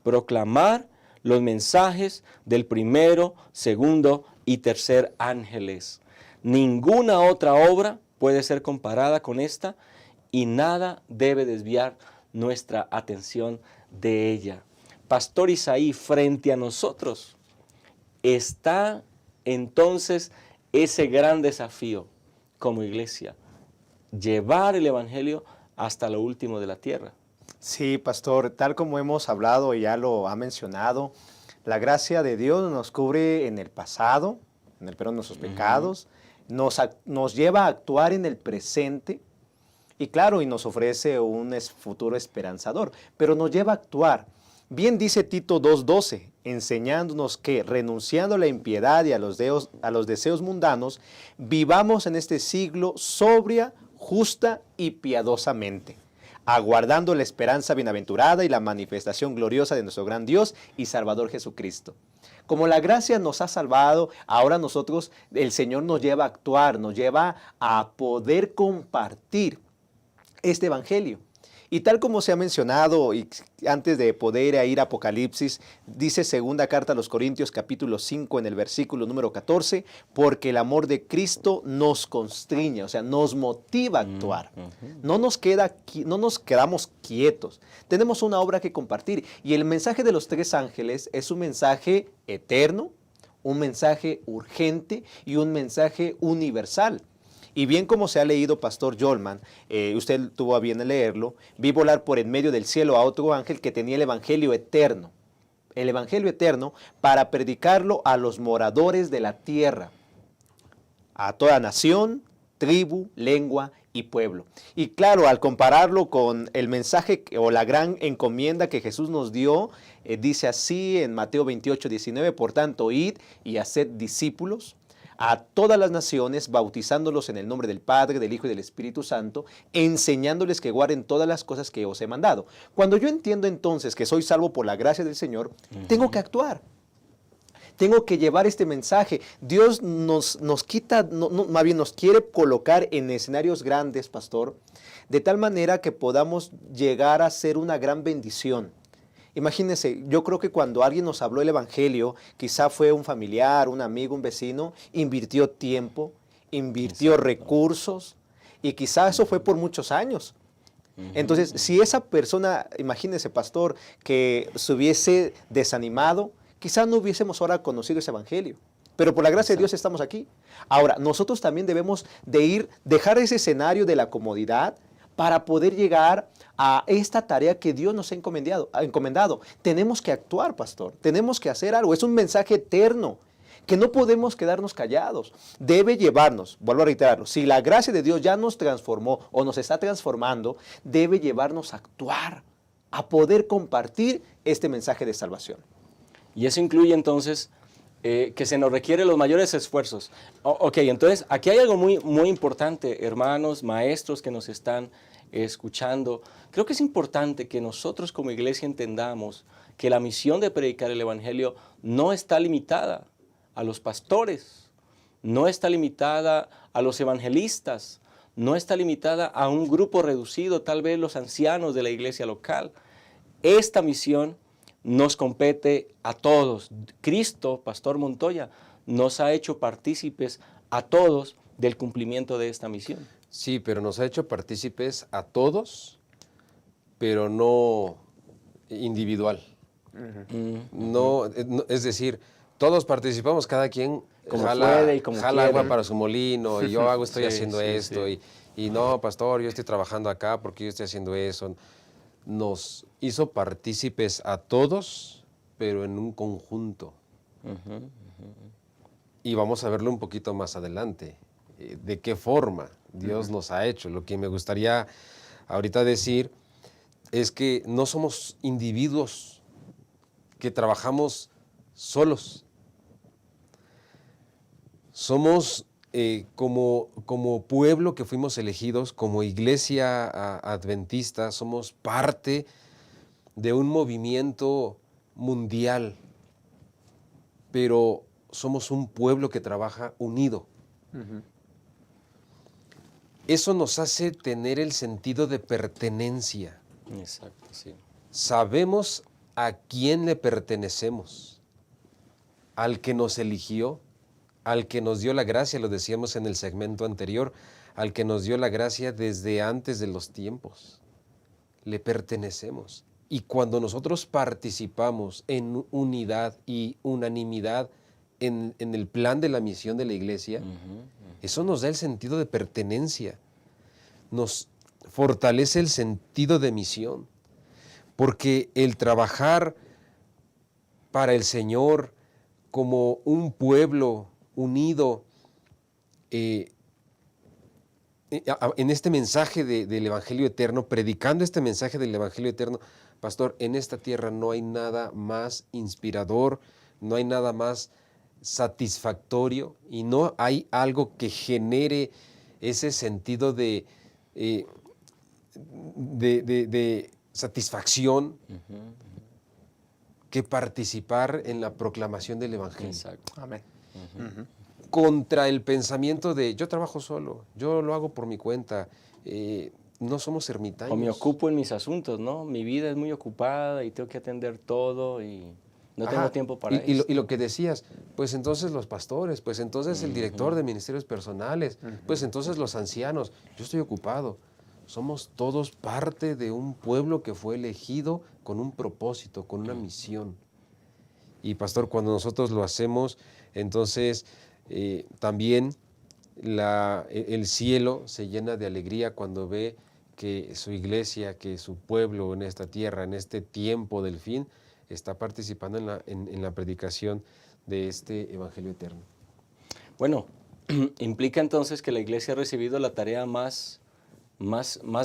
Proclamar los mensajes del primero, segundo y tercer ángeles. Ninguna otra obra puede ser comparada con esta y nada debe desviar nuestra atención de ella. Pastor Isaí, frente a nosotros está entonces ese gran desafío como iglesia, llevar el Evangelio hasta lo último de la tierra. Sí, pastor, tal como hemos hablado y ya lo ha mencionado, la gracia de Dios nos cubre en el pasado, en el perdón de nuestros pecados, nos lleva a actuar en el presente y claro, y nos ofrece un futuro esperanzador, pero nos lleva a actuar. Bien dice Tito 2:12, enseñándonos que renunciando a la impiedad y a los deseos mundanos, vivamos en este siglo sobria, justa y piadosamente, aguardando la esperanza bienaventurada y la manifestación gloriosa de nuestro gran Dios y Salvador Jesucristo. Como la gracia nos ha salvado, ahora nosotros, el Señor nos lleva a actuar, nos lleva a poder compartir este evangelio. Y tal como se ha mencionado, y antes de poder ir a Apocalipsis, dice segunda carta a los Corintios capítulo 5 en el versículo número 14, porque el amor de Cristo nos constriñe, o sea, nos motiva a actuar. No nos quedamos quietos. Tenemos una obra que compartir. Y el mensaje de los tres ángeles es un mensaje eterno, un mensaje urgente y un mensaje universal. Y bien como se ha leído, Pastor Jolman, usted tuvo a bien leerlo, vi volar por en medio del cielo a otro ángel que tenía el evangelio eterno para predicarlo a los moradores de la tierra, a toda nación, tribu, lengua y pueblo. Y claro, al compararlo con el mensaje o la gran encomienda que Jesús nos dio, dice así en Mateo 28:19, por tanto, id y haced discípulos a todas las naciones, bautizándolos en el nombre del Padre, del Hijo y del Espíritu Santo, enseñándoles que guarden todas las cosas que os he mandado. Cuando yo entiendo entonces que soy salvo por la gracia del Señor, tengo que actuar. Tengo que llevar este mensaje. Dios nos más bien nos quiere colocar en escenarios grandes, pastor, de tal manera que podamos llegar a ser una gran bendición. Imagínense, yo creo que cuando alguien nos habló el evangelio, quizá fue un familiar, un amigo, un vecino, invirtió tiempo, invirtió recursos y quizá eso fue por muchos años. Entonces, si esa persona, imagínense, pastor, que se hubiese desanimado, quizá no hubiésemos ahora conocido ese evangelio. Pero por la gracia de Dios estamos aquí. Ahora, nosotros también debemos de dejar ese escenario de la comodidad para poder llegar a esta tarea que Dios nos ha encomendado. Tenemos que actuar, pastor. Tenemos que hacer algo. Es un mensaje eterno que no podemos quedarnos callados. Debe llevarnos, vuelvo a reiterarlo, si la gracia de Dios ya nos transformó o nos está transformando, debe llevarnos a actuar, a poder compartir este mensaje de salvación. Y eso incluye entonces que se nos requiere los mayores esfuerzos. Ok, entonces aquí hay algo muy importante, hermanos, maestros que nos están escuchando. Creo que es importante que nosotros como iglesia entendamos que la misión de predicar el evangelio no está limitada a los pastores, no está limitada a los evangelistas, no está limitada a un grupo reducido, tal vez los ancianos de la iglesia local. Esta misión nos compete a todos. Cristo, Pastor Montoya, nos ha hecho partícipes a todos del cumplimiento de esta misión. Sí, pero nos ha hecho partícipes a todos, pero no individual. No, es decir, todos participamos, cada quien como jala, puede y como jala quiere. agua para su molino, y yo estoy haciendo esto, sí. Y no, pastor, yo estoy trabajando acá porque yo estoy haciendo eso. Nos hizo partícipes a todos, pero en un conjunto. Y vamos a verlo un poquito más adelante. ¿De qué forma Dios nos ha hecho? Lo que me gustaría ahorita decir es que no somos individuos que trabajamos solos. Somos como pueblo que fuimos elegidos, como iglesia adventista, somos parte de un movimiento mundial, pero somos un pueblo que trabaja unido. Eso nos hace tener el sentido de pertenencia. Exacto, sí. Sabemos a quién le pertenecemos, al que nos eligió, al que nos dio la gracia, lo decíamos en el segmento anterior, al que nos dio la gracia desde antes de los tiempos. Le pertenecemos. Y cuando nosotros participamos en unidad y unanimidad en el plan de la misión de la iglesia, eso nos da el sentido de pertenencia, nos fortalece el sentido de misión, porque el trabajar para el Señor como un pueblo unido en este mensaje del Evangelio Eterno, predicando este mensaje del Evangelio Eterno, pastor, en esta tierra no hay nada más inspirador, no hay nada más satisfactorio y no hay algo que genere ese sentido de satisfacción que participar en la proclamación del Evangelio. Exacto. Amén. Contra el pensamiento de yo trabajo solo, yo lo hago por mi cuenta, no somos ermitaños. O me ocupo en mis asuntos, ¿no? Mi vida es muy ocupada y tengo que atender todo y no tengo tiempo para eso. Y lo que decías, pues entonces los pastores, pues entonces el director de ministerios personales, pues entonces los ancianos, yo estoy ocupado. Somos todos parte de un pueblo que fue elegido con un propósito, con una misión. Y pastor, cuando nosotros lo hacemos, entonces también el cielo se llena de alegría cuando ve que su iglesia, que su pueblo en esta tierra, en este tiempo del fin, está participando en la predicación de este Evangelio Eterno. Bueno, implica entonces que la iglesia ha recibido la tarea más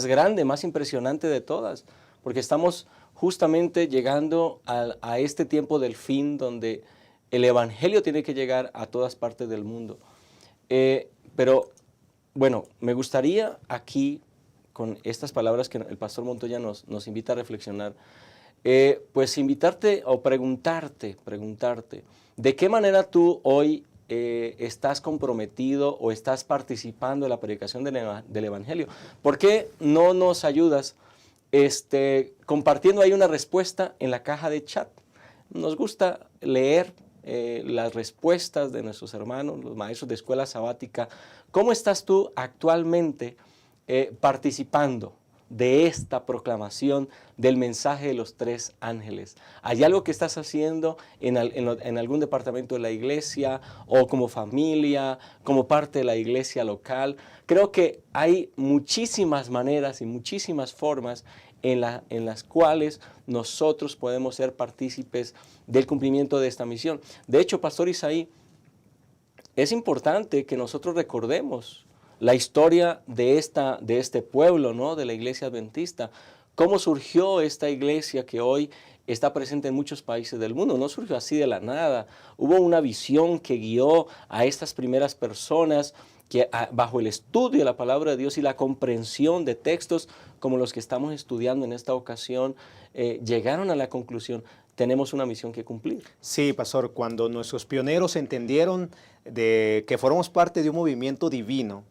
grande, más impresionante de todas, porque estamos justamente llegando a este tiempo del fin donde el Evangelio tiene que llegar a todas partes del mundo. Pero, bueno, me gustaría aquí, con estas palabras que el pastor Montoya nos invita a reflexionar, pues invitarte o preguntarte, ¿de qué manera tú hoy estás comprometido o estás participando en la predicación del Evangelio? ¿Por qué no nos ayudas compartiendo ahí una respuesta en la caja de chat? Nos gusta leer las respuestas de nuestros hermanos, los maestros de escuela sabática. ¿Cómo estás tú actualmente participando de esta proclamación del mensaje de los 3 ángeles? ¿Hay algo que estás haciendo en algún departamento de la iglesia o como familia, como parte de la iglesia local? Creo que hay muchísimas maneras y muchísimas formas en las cuales nosotros podemos ser partícipes del cumplimiento de esta misión. De hecho, Pastor Isaí, es importante que nosotros recordemos la historia de este pueblo, ¿no? De la iglesia adventista. ¿Cómo surgió esta iglesia que hoy está presente en muchos países del mundo? No surgió así de la nada. Hubo una visión que guió a estas primeras personas que bajo el estudio de la palabra de Dios y la comprensión de textos como los que estamos estudiando en esta ocasión, llegaron a la conclusión, tenemos una misión que cumplir. Sí, pastor, cuando nuestros pioneros entendieron de que formamos parte de un movimiento divino,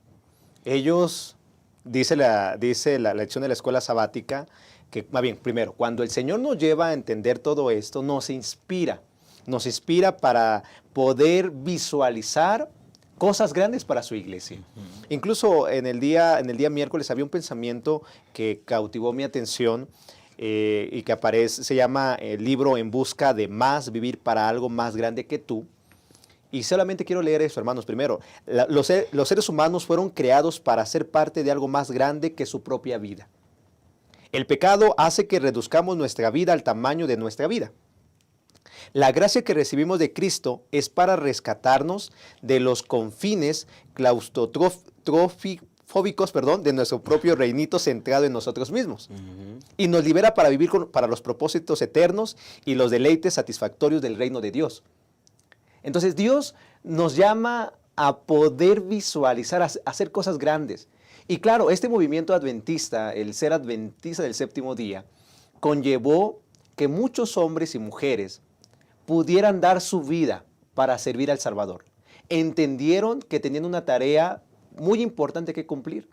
ellos, dice la lección de la escuela sabática, que más bien, primero, cuando el Señor nos lleva a entender todo esto, nos inspira para poder visualizar cosas grandes para su iglesia. Incluso en el día miércoles había un pensamiento que cautivó mi atención y que se llama el libro En busca de más, vivir para algo más grande que tú. Y solamente quiero leer eso, hermanos. Primero, los seres humanos fueron creados para ser parte de algo más grande que su propia vida. El pecado hace que reduzcamos nuestra vida al tamaño de nuestra vida. La gracia que recibimos de Cristo es para rescatarnos de los confines claustrofóbicos, de nuestro propio reinito centrado en nosotros mismos. Y nos libera para vivir para los propósitos eternos y los deleites satisfactorios del reino de Dios. Entonces Dios nos llama a poder visualizar, a hacer cosas grandes. Y claro, este movimiento adventista, el ser adventista del séptimo día, conllevó que muchos hombres y mujeres pudieran dar su vida para servir al Salvador. Entendieron que tenían una tarea muy importante que cumplir.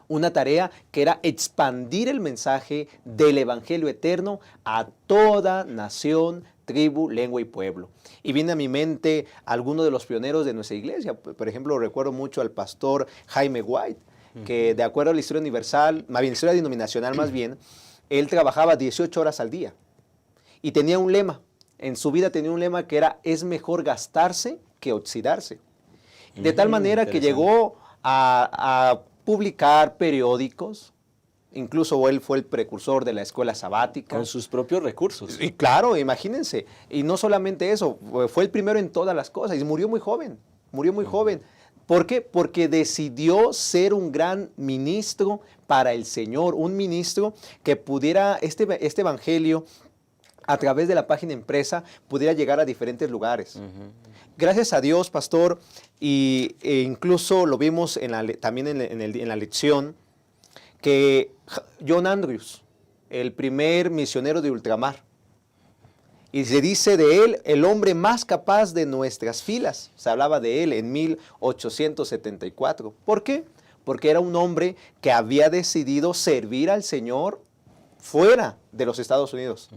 Una tarea que era expandir el mensaje del Evangelio eterno a toda nación, tribu, lengua y pueblo. Y viene a mi mente algunos de los pioneros de nuestra iglesia. Por ejemplo, recuerdo mucho al pastor Jaime White, que de acuerdo a la historia universal, más bien, la historia denominacional más bien, él trabajaba 18 horas al día. Y tenía un lema, en su vida tenía un lema que era, es mejor gastarse que oxidarse. De tal manera que llegó a publicar periódicos, incluso él fue el precursor de la escuela sabática. Con sus propios recursos. Y claro, imagínense. Y no solamente eso, fue el primero en todas las cosas y murió muy joven, murió muy joven. ¿Por qué? Porque decidió ser un gran ministro para el Señor, un ministro que pudiera, este evangelio, a través de la página impresa, pudiera llegar a diferentes lugares. Gracias a Dios, pastor, e incluso lo vimos también en la lección, que John Andrews, el primer misionero de ultramar, y se dice de él, el hombre más capaz de nuestras filas. Se hablaba de él en 1874. ¿Por qué? Porque era un hombre que había decidido servir al Señor fuera de los Estados Unidos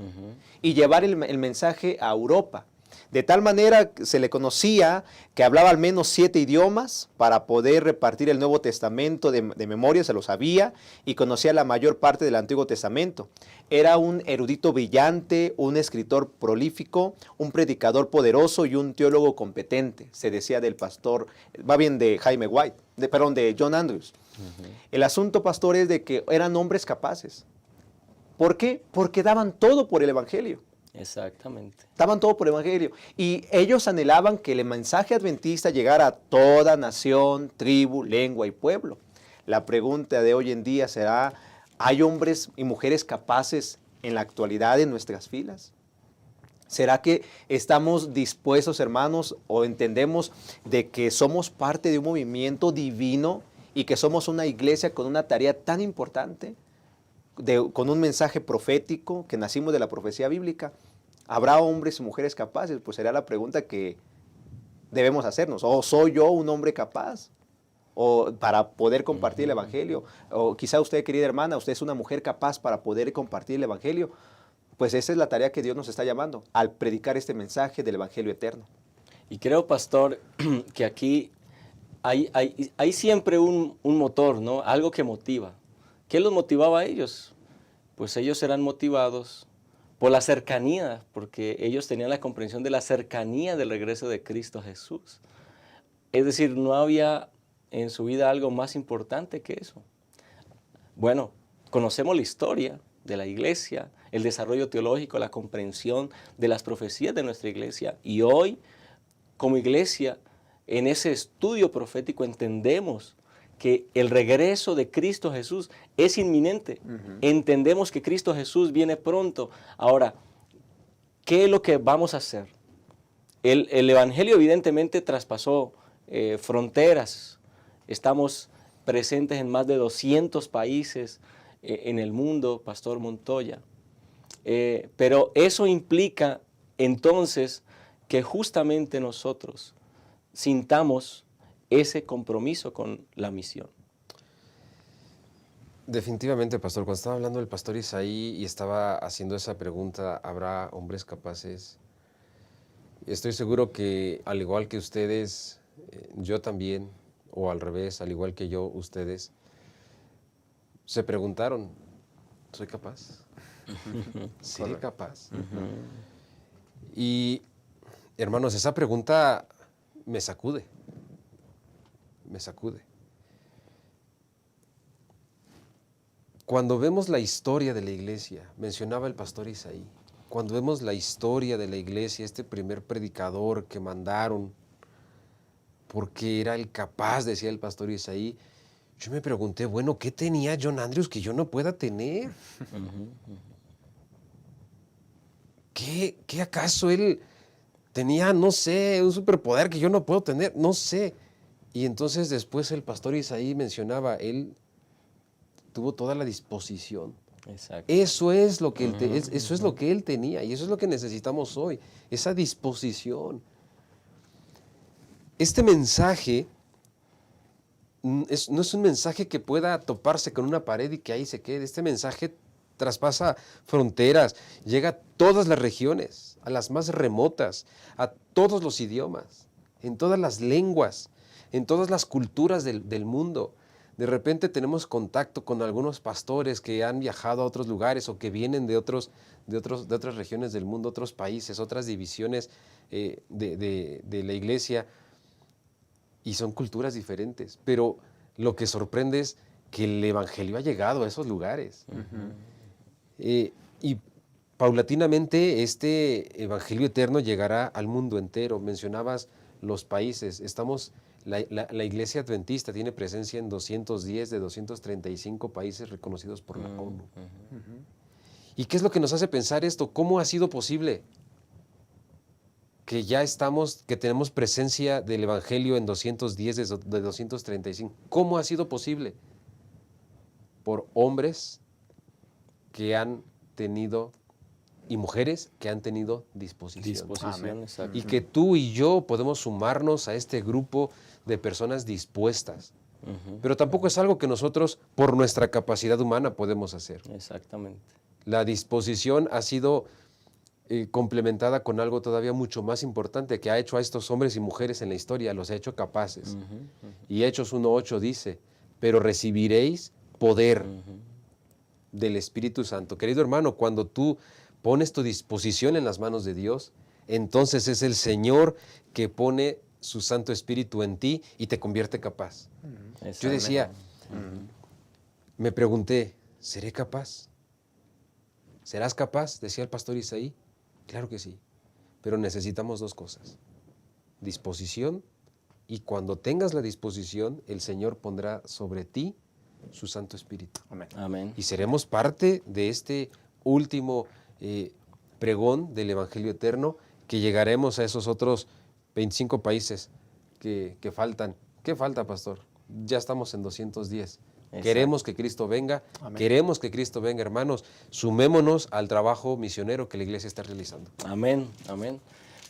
y llevar el mensaje a Europa. De tal manera se le conocía que hablaba al menos 7 idiomas para poder repartir el Nuevo Testamento de memoria, se lo sabía, y conocía la mayor parte del Antiguo Testamento. Era un erudito brillante, un escritor prolífico, un predicador poderoso y un teólogo competente, se decía del pastor, va bien de Jaime White, de John Andrews. El asunto, pastor, es de que eran hombres capaces. ¿Por qué? Porque daban todo por el Evangelio. Exactamente. Daban todo por el Evangelio. Y ellos anhelaban que el mensaje adventista llegara a toda nación, tribu, lengua y pueblo. La pregunta de hoy en día será, ¿hay hombres y mujeres capaces en la actualidad en nuestras filas? ¿Será que estamos dispuestos, hermanos, o entendemos de que somos parte de un movimiento divino y que somos una iglesia con una tarea tan importante? Con un mensaje profético, que nacimos de la profecía bíblica. ¿Habrá hombres y mujeres capaces? Pues sería la pregunta que debemos hacernos. ¿O soy yo un hombre capaz? O para poder compartir el Evangelio. O quizá usted, querida hermana, usted es una mujer capaz para poder compartir el Evangelio. Pues esa es la tarea que Dios nos está llamando, al predicar este mensaje del Evangelio eterno. Y creo, pastor, que aquí hay siempre un motor, ¿no? Algo que motiva. ¿Qué los motivaba a ellos? Pues ellos eran motivados por la cercanía, porque ellos tenían la comprensión de la cercanía del regreso de Cristo Jesús. Es decir, no había en su vida algo más importante que eso. Bueno, conocemos la historia de la iglesia, el desarrollo teológico, la comprensión de las profecías de nuestra iglesia. Y hoy, como iglesia, en ese estudio profético entendemos que el regreso de Cristo Jesús es inminente. Entendemos que Cristo Jesús viene pronto. Ahora, ¿qué es lo que vamos a hacer? El Evangelio evidentemente traspasó fronteras. Estamos presentes en más de 200 países en el mundo, Pastor Montoya. Pero eso implica entonces que justamente nosotros sintamos ese compromiso con la misión. Definitivamente, pastor. Cuando estaba hablando el pastor Isaí y estaba haciendo esa pregunta, ¿habrá hombres capaces? Estoy seguro que al igual que ustedes, yo también, o al revés, al igual que yo, ustedes, se preguntaron, ¿soy capaz? ¿Sí, capaz? Y, hermanos, esa pregunta me sacude. Me sacude. Cuando vemos la historia de la iglesia, mencionaba el pastor Isaí, cuando vemos la historia de la iglesia, este primer predicador que mandaron, porque era el capaz, decía el pastor Isaí, yo me pregunté, bueno, ¿qué tenía John Andrews que yo no pueda tener? ¿Qué acaso él tenía, no sé, un superpoder que yo no puedo tener, no sé. Y entonces después el pastor Isaí mencionaba, él tuvo toda la disposición. Exacto. Eso es lo que eso es lo que él tenía y eso es lo que necesitamos hoy, esa disposición. Este mensaje no es un mensaje que pueda toparse con una pared y que ahí se quede. Este mensaje traspasa fronteras, llega a todas las regiones, a las más remotas, a todos los idiomas, en todas las lenguas, en todas las culturas del mundo. De repente tenemos contacto con algunos pastores que han viajado a otros lugares o que vienen de otras regiones del mundo, otros países, otras divisiones de la iglesia, y son culturas diferentes. Pero lo que sorprende es que el evangelio ha llegado a esos lugares. Y paulatinamente este evangelio eterno llegará al mundo entero. Mencionabas los países. La iglesia adventista tiene presencia en 210 de 235 países reconocidos por la ONU. ¿Y qué es lo que nos hace pensar esto? ¿Cómo ha sido posible que que tenemos presencia del evangelio en 210 de 235? ¿Cómo ha sido posible? Por hombres que han tenido y mujeres que han tenido disposición. Exacto. Y que tú y yo podemos sumarnos a este grupo de personas dispuestas. Pero tampoco es algo que nosotros, por nuestra capacidad humana, podemos hacer. Exactamente. La disposición ha sido complementada con algo todavía mucho más importante que ha hecho a estos hombres y mujeres en la historia, los ha hecho capaces. Y Hechos 1:8 dice, pero recibiréis poder del Espíritu Santo. Querido hermano, cuando tú pones tu disposición en las manos de Dios, entonces es el Señor que pone su Santo Espíritu en ti y te convierte capaz. Yo decía, me pregunté, ¿seré capaz? ¿Serás capaz? Decía el pastor Isaí. Claro que sí, pero necesitamos dos cosas, disposición, y cuando tengas la disposición, el Señor pondrá sobre ti su Santo Espíritu. Amén. Amén. Y seremos parte de este último pregón del Evangelio Eterno, que llegaremos a esos otros 25 países que faltan. ¿Qué falta, pastor? Ya estamos en 210. Exacto. Queremos que Cristo venga. Amén. Queremos que Cristo venga, hermanos. Sumémonos al trabajo misionero que la iglesia está realizando. Amén, amén.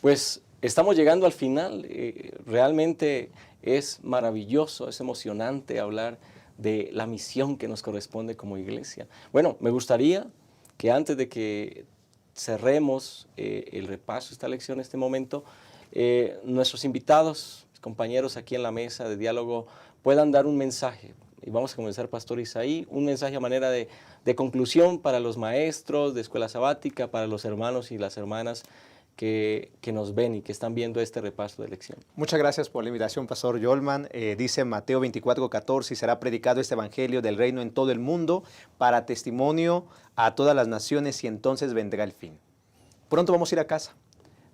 Pues estamos llegando al final. Realmente es maravilloso, es emocionante hablar de la misión que nos corresponde como iglesia. Bueno, me gustaría que antes de que cerremos el repaso de esta lección, en este momento, nuestros invitados, compañeros aquí en la mesa de diálogo, puedan dar un mensaje. Y vamos a comenzar, Pastor Isaí, un mensaje a manera de conclusión para los maestros de escuela sabática, para los hermanos y las hermanas que nos ven y que están viendo este repaso de lección. Muchas gracias por la invitación, Pastor Yolman. Dice Mateo 24:14, y será predicado este evangelio del reino en todo el mundo para testimonio a todas las naciones y entonces vendrá el fin. Pronto vamos a ir a casa,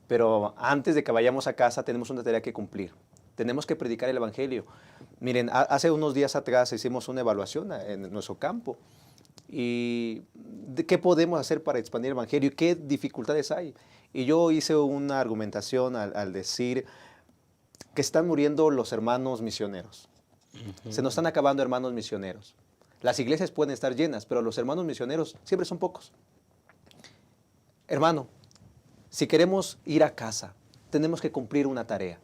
pero antes de que vayamos a casa tenemos una tarea que cumplir. Tenemos que predicar el evangelio. Miren, hace unos días atrás hicimos una evaluación en nuestro campo. ¿Y qué podemos hacer para expandir el evangelio? ¿Qué dificultades hay? Y yo hice una argumentación al decir que están muriendo los hermanos misioneros. Se nos están acabando hermanos misioneros. Las iglesias pueden estar llenas, pero los hermanos misioneros siempre son pocos. Hermano, si queremos ir a casa, tenemos que cumplir una tarea.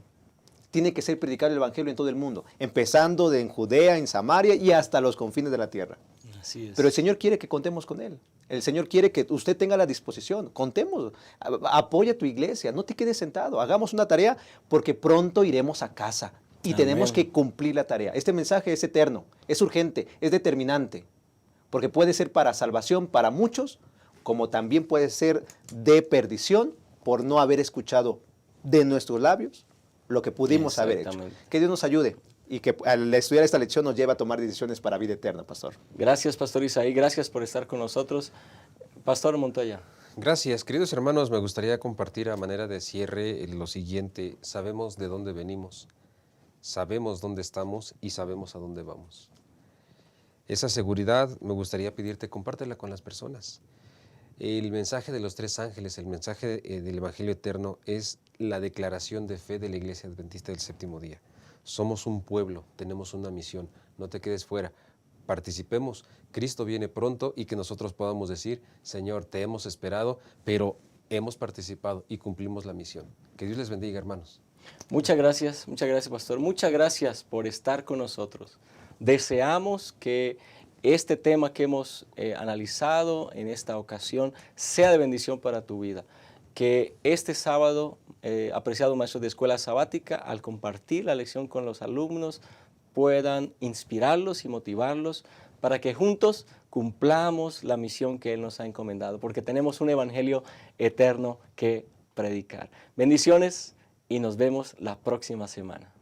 Tiene que ser predicar el evangelio en todo el mundo, empezando en Judea, en Samaria y hasta los confines de la tierra. Así es. Pero el Señor quiere que contemos con Él. El Señor quiere que usted tenga la disposición. Contemos, apoya a tu iglesia, no te quedes sentado. Hagamos una tarea porque pronto iremos a casa y tenemos que cumplir la tarea. Este mensaje es eterno, es urgente, es determinante, porque puede ser para salvación para muchos, como también puede ser de perdición por no haber escuchado de nuestros labios lo que pudimos haber hecho. Que Dios nos ayude y que al estudiar esta lección nos lleve a tomar decisiones para vida eterna, Pastor. Gracias, Pastor Isaí. Gracias por estar con nosotros. Pastor Montoya. Gracias. Queridos hermanos, me gustaría compartir a manera de cierre lo siguiente. Sabemos de dónde venimos, sabemos dónde estamos y sabemos a dónde vamos. Esa seguridad me gustaría pedirte, compártela con las personas. El mensaje de los tres ángeles, el mensaje del Evangelio eterno es la declaración de fe de la Iglesia Adventista del Séptimo Día. Somos un pueblo, tenemos una misión, no te quedes fuera, participemos, Cristo viene pronto y que nosotros podamos decir, Señor, te hemos esperado, pero hemos participado y cumplimos la misión. Que Dios les bendiga, hermanos. Muchas gracias, pastor. Muchas gracias por estar con nosotros. Deseamos que este tema que hemos analizado en esta ocasión sea de bendición para tu vida. Que este sábado, apreciados maestros de escuela sabática, al compartir la lección con los alumnos, puedan inspirarlos y motivarlos para que juntos cumplamos la misión que Él nos ha encomendado, porque tenemos un evangelio eterno que predicar. Bendiciones y nos vemos la próxima semana.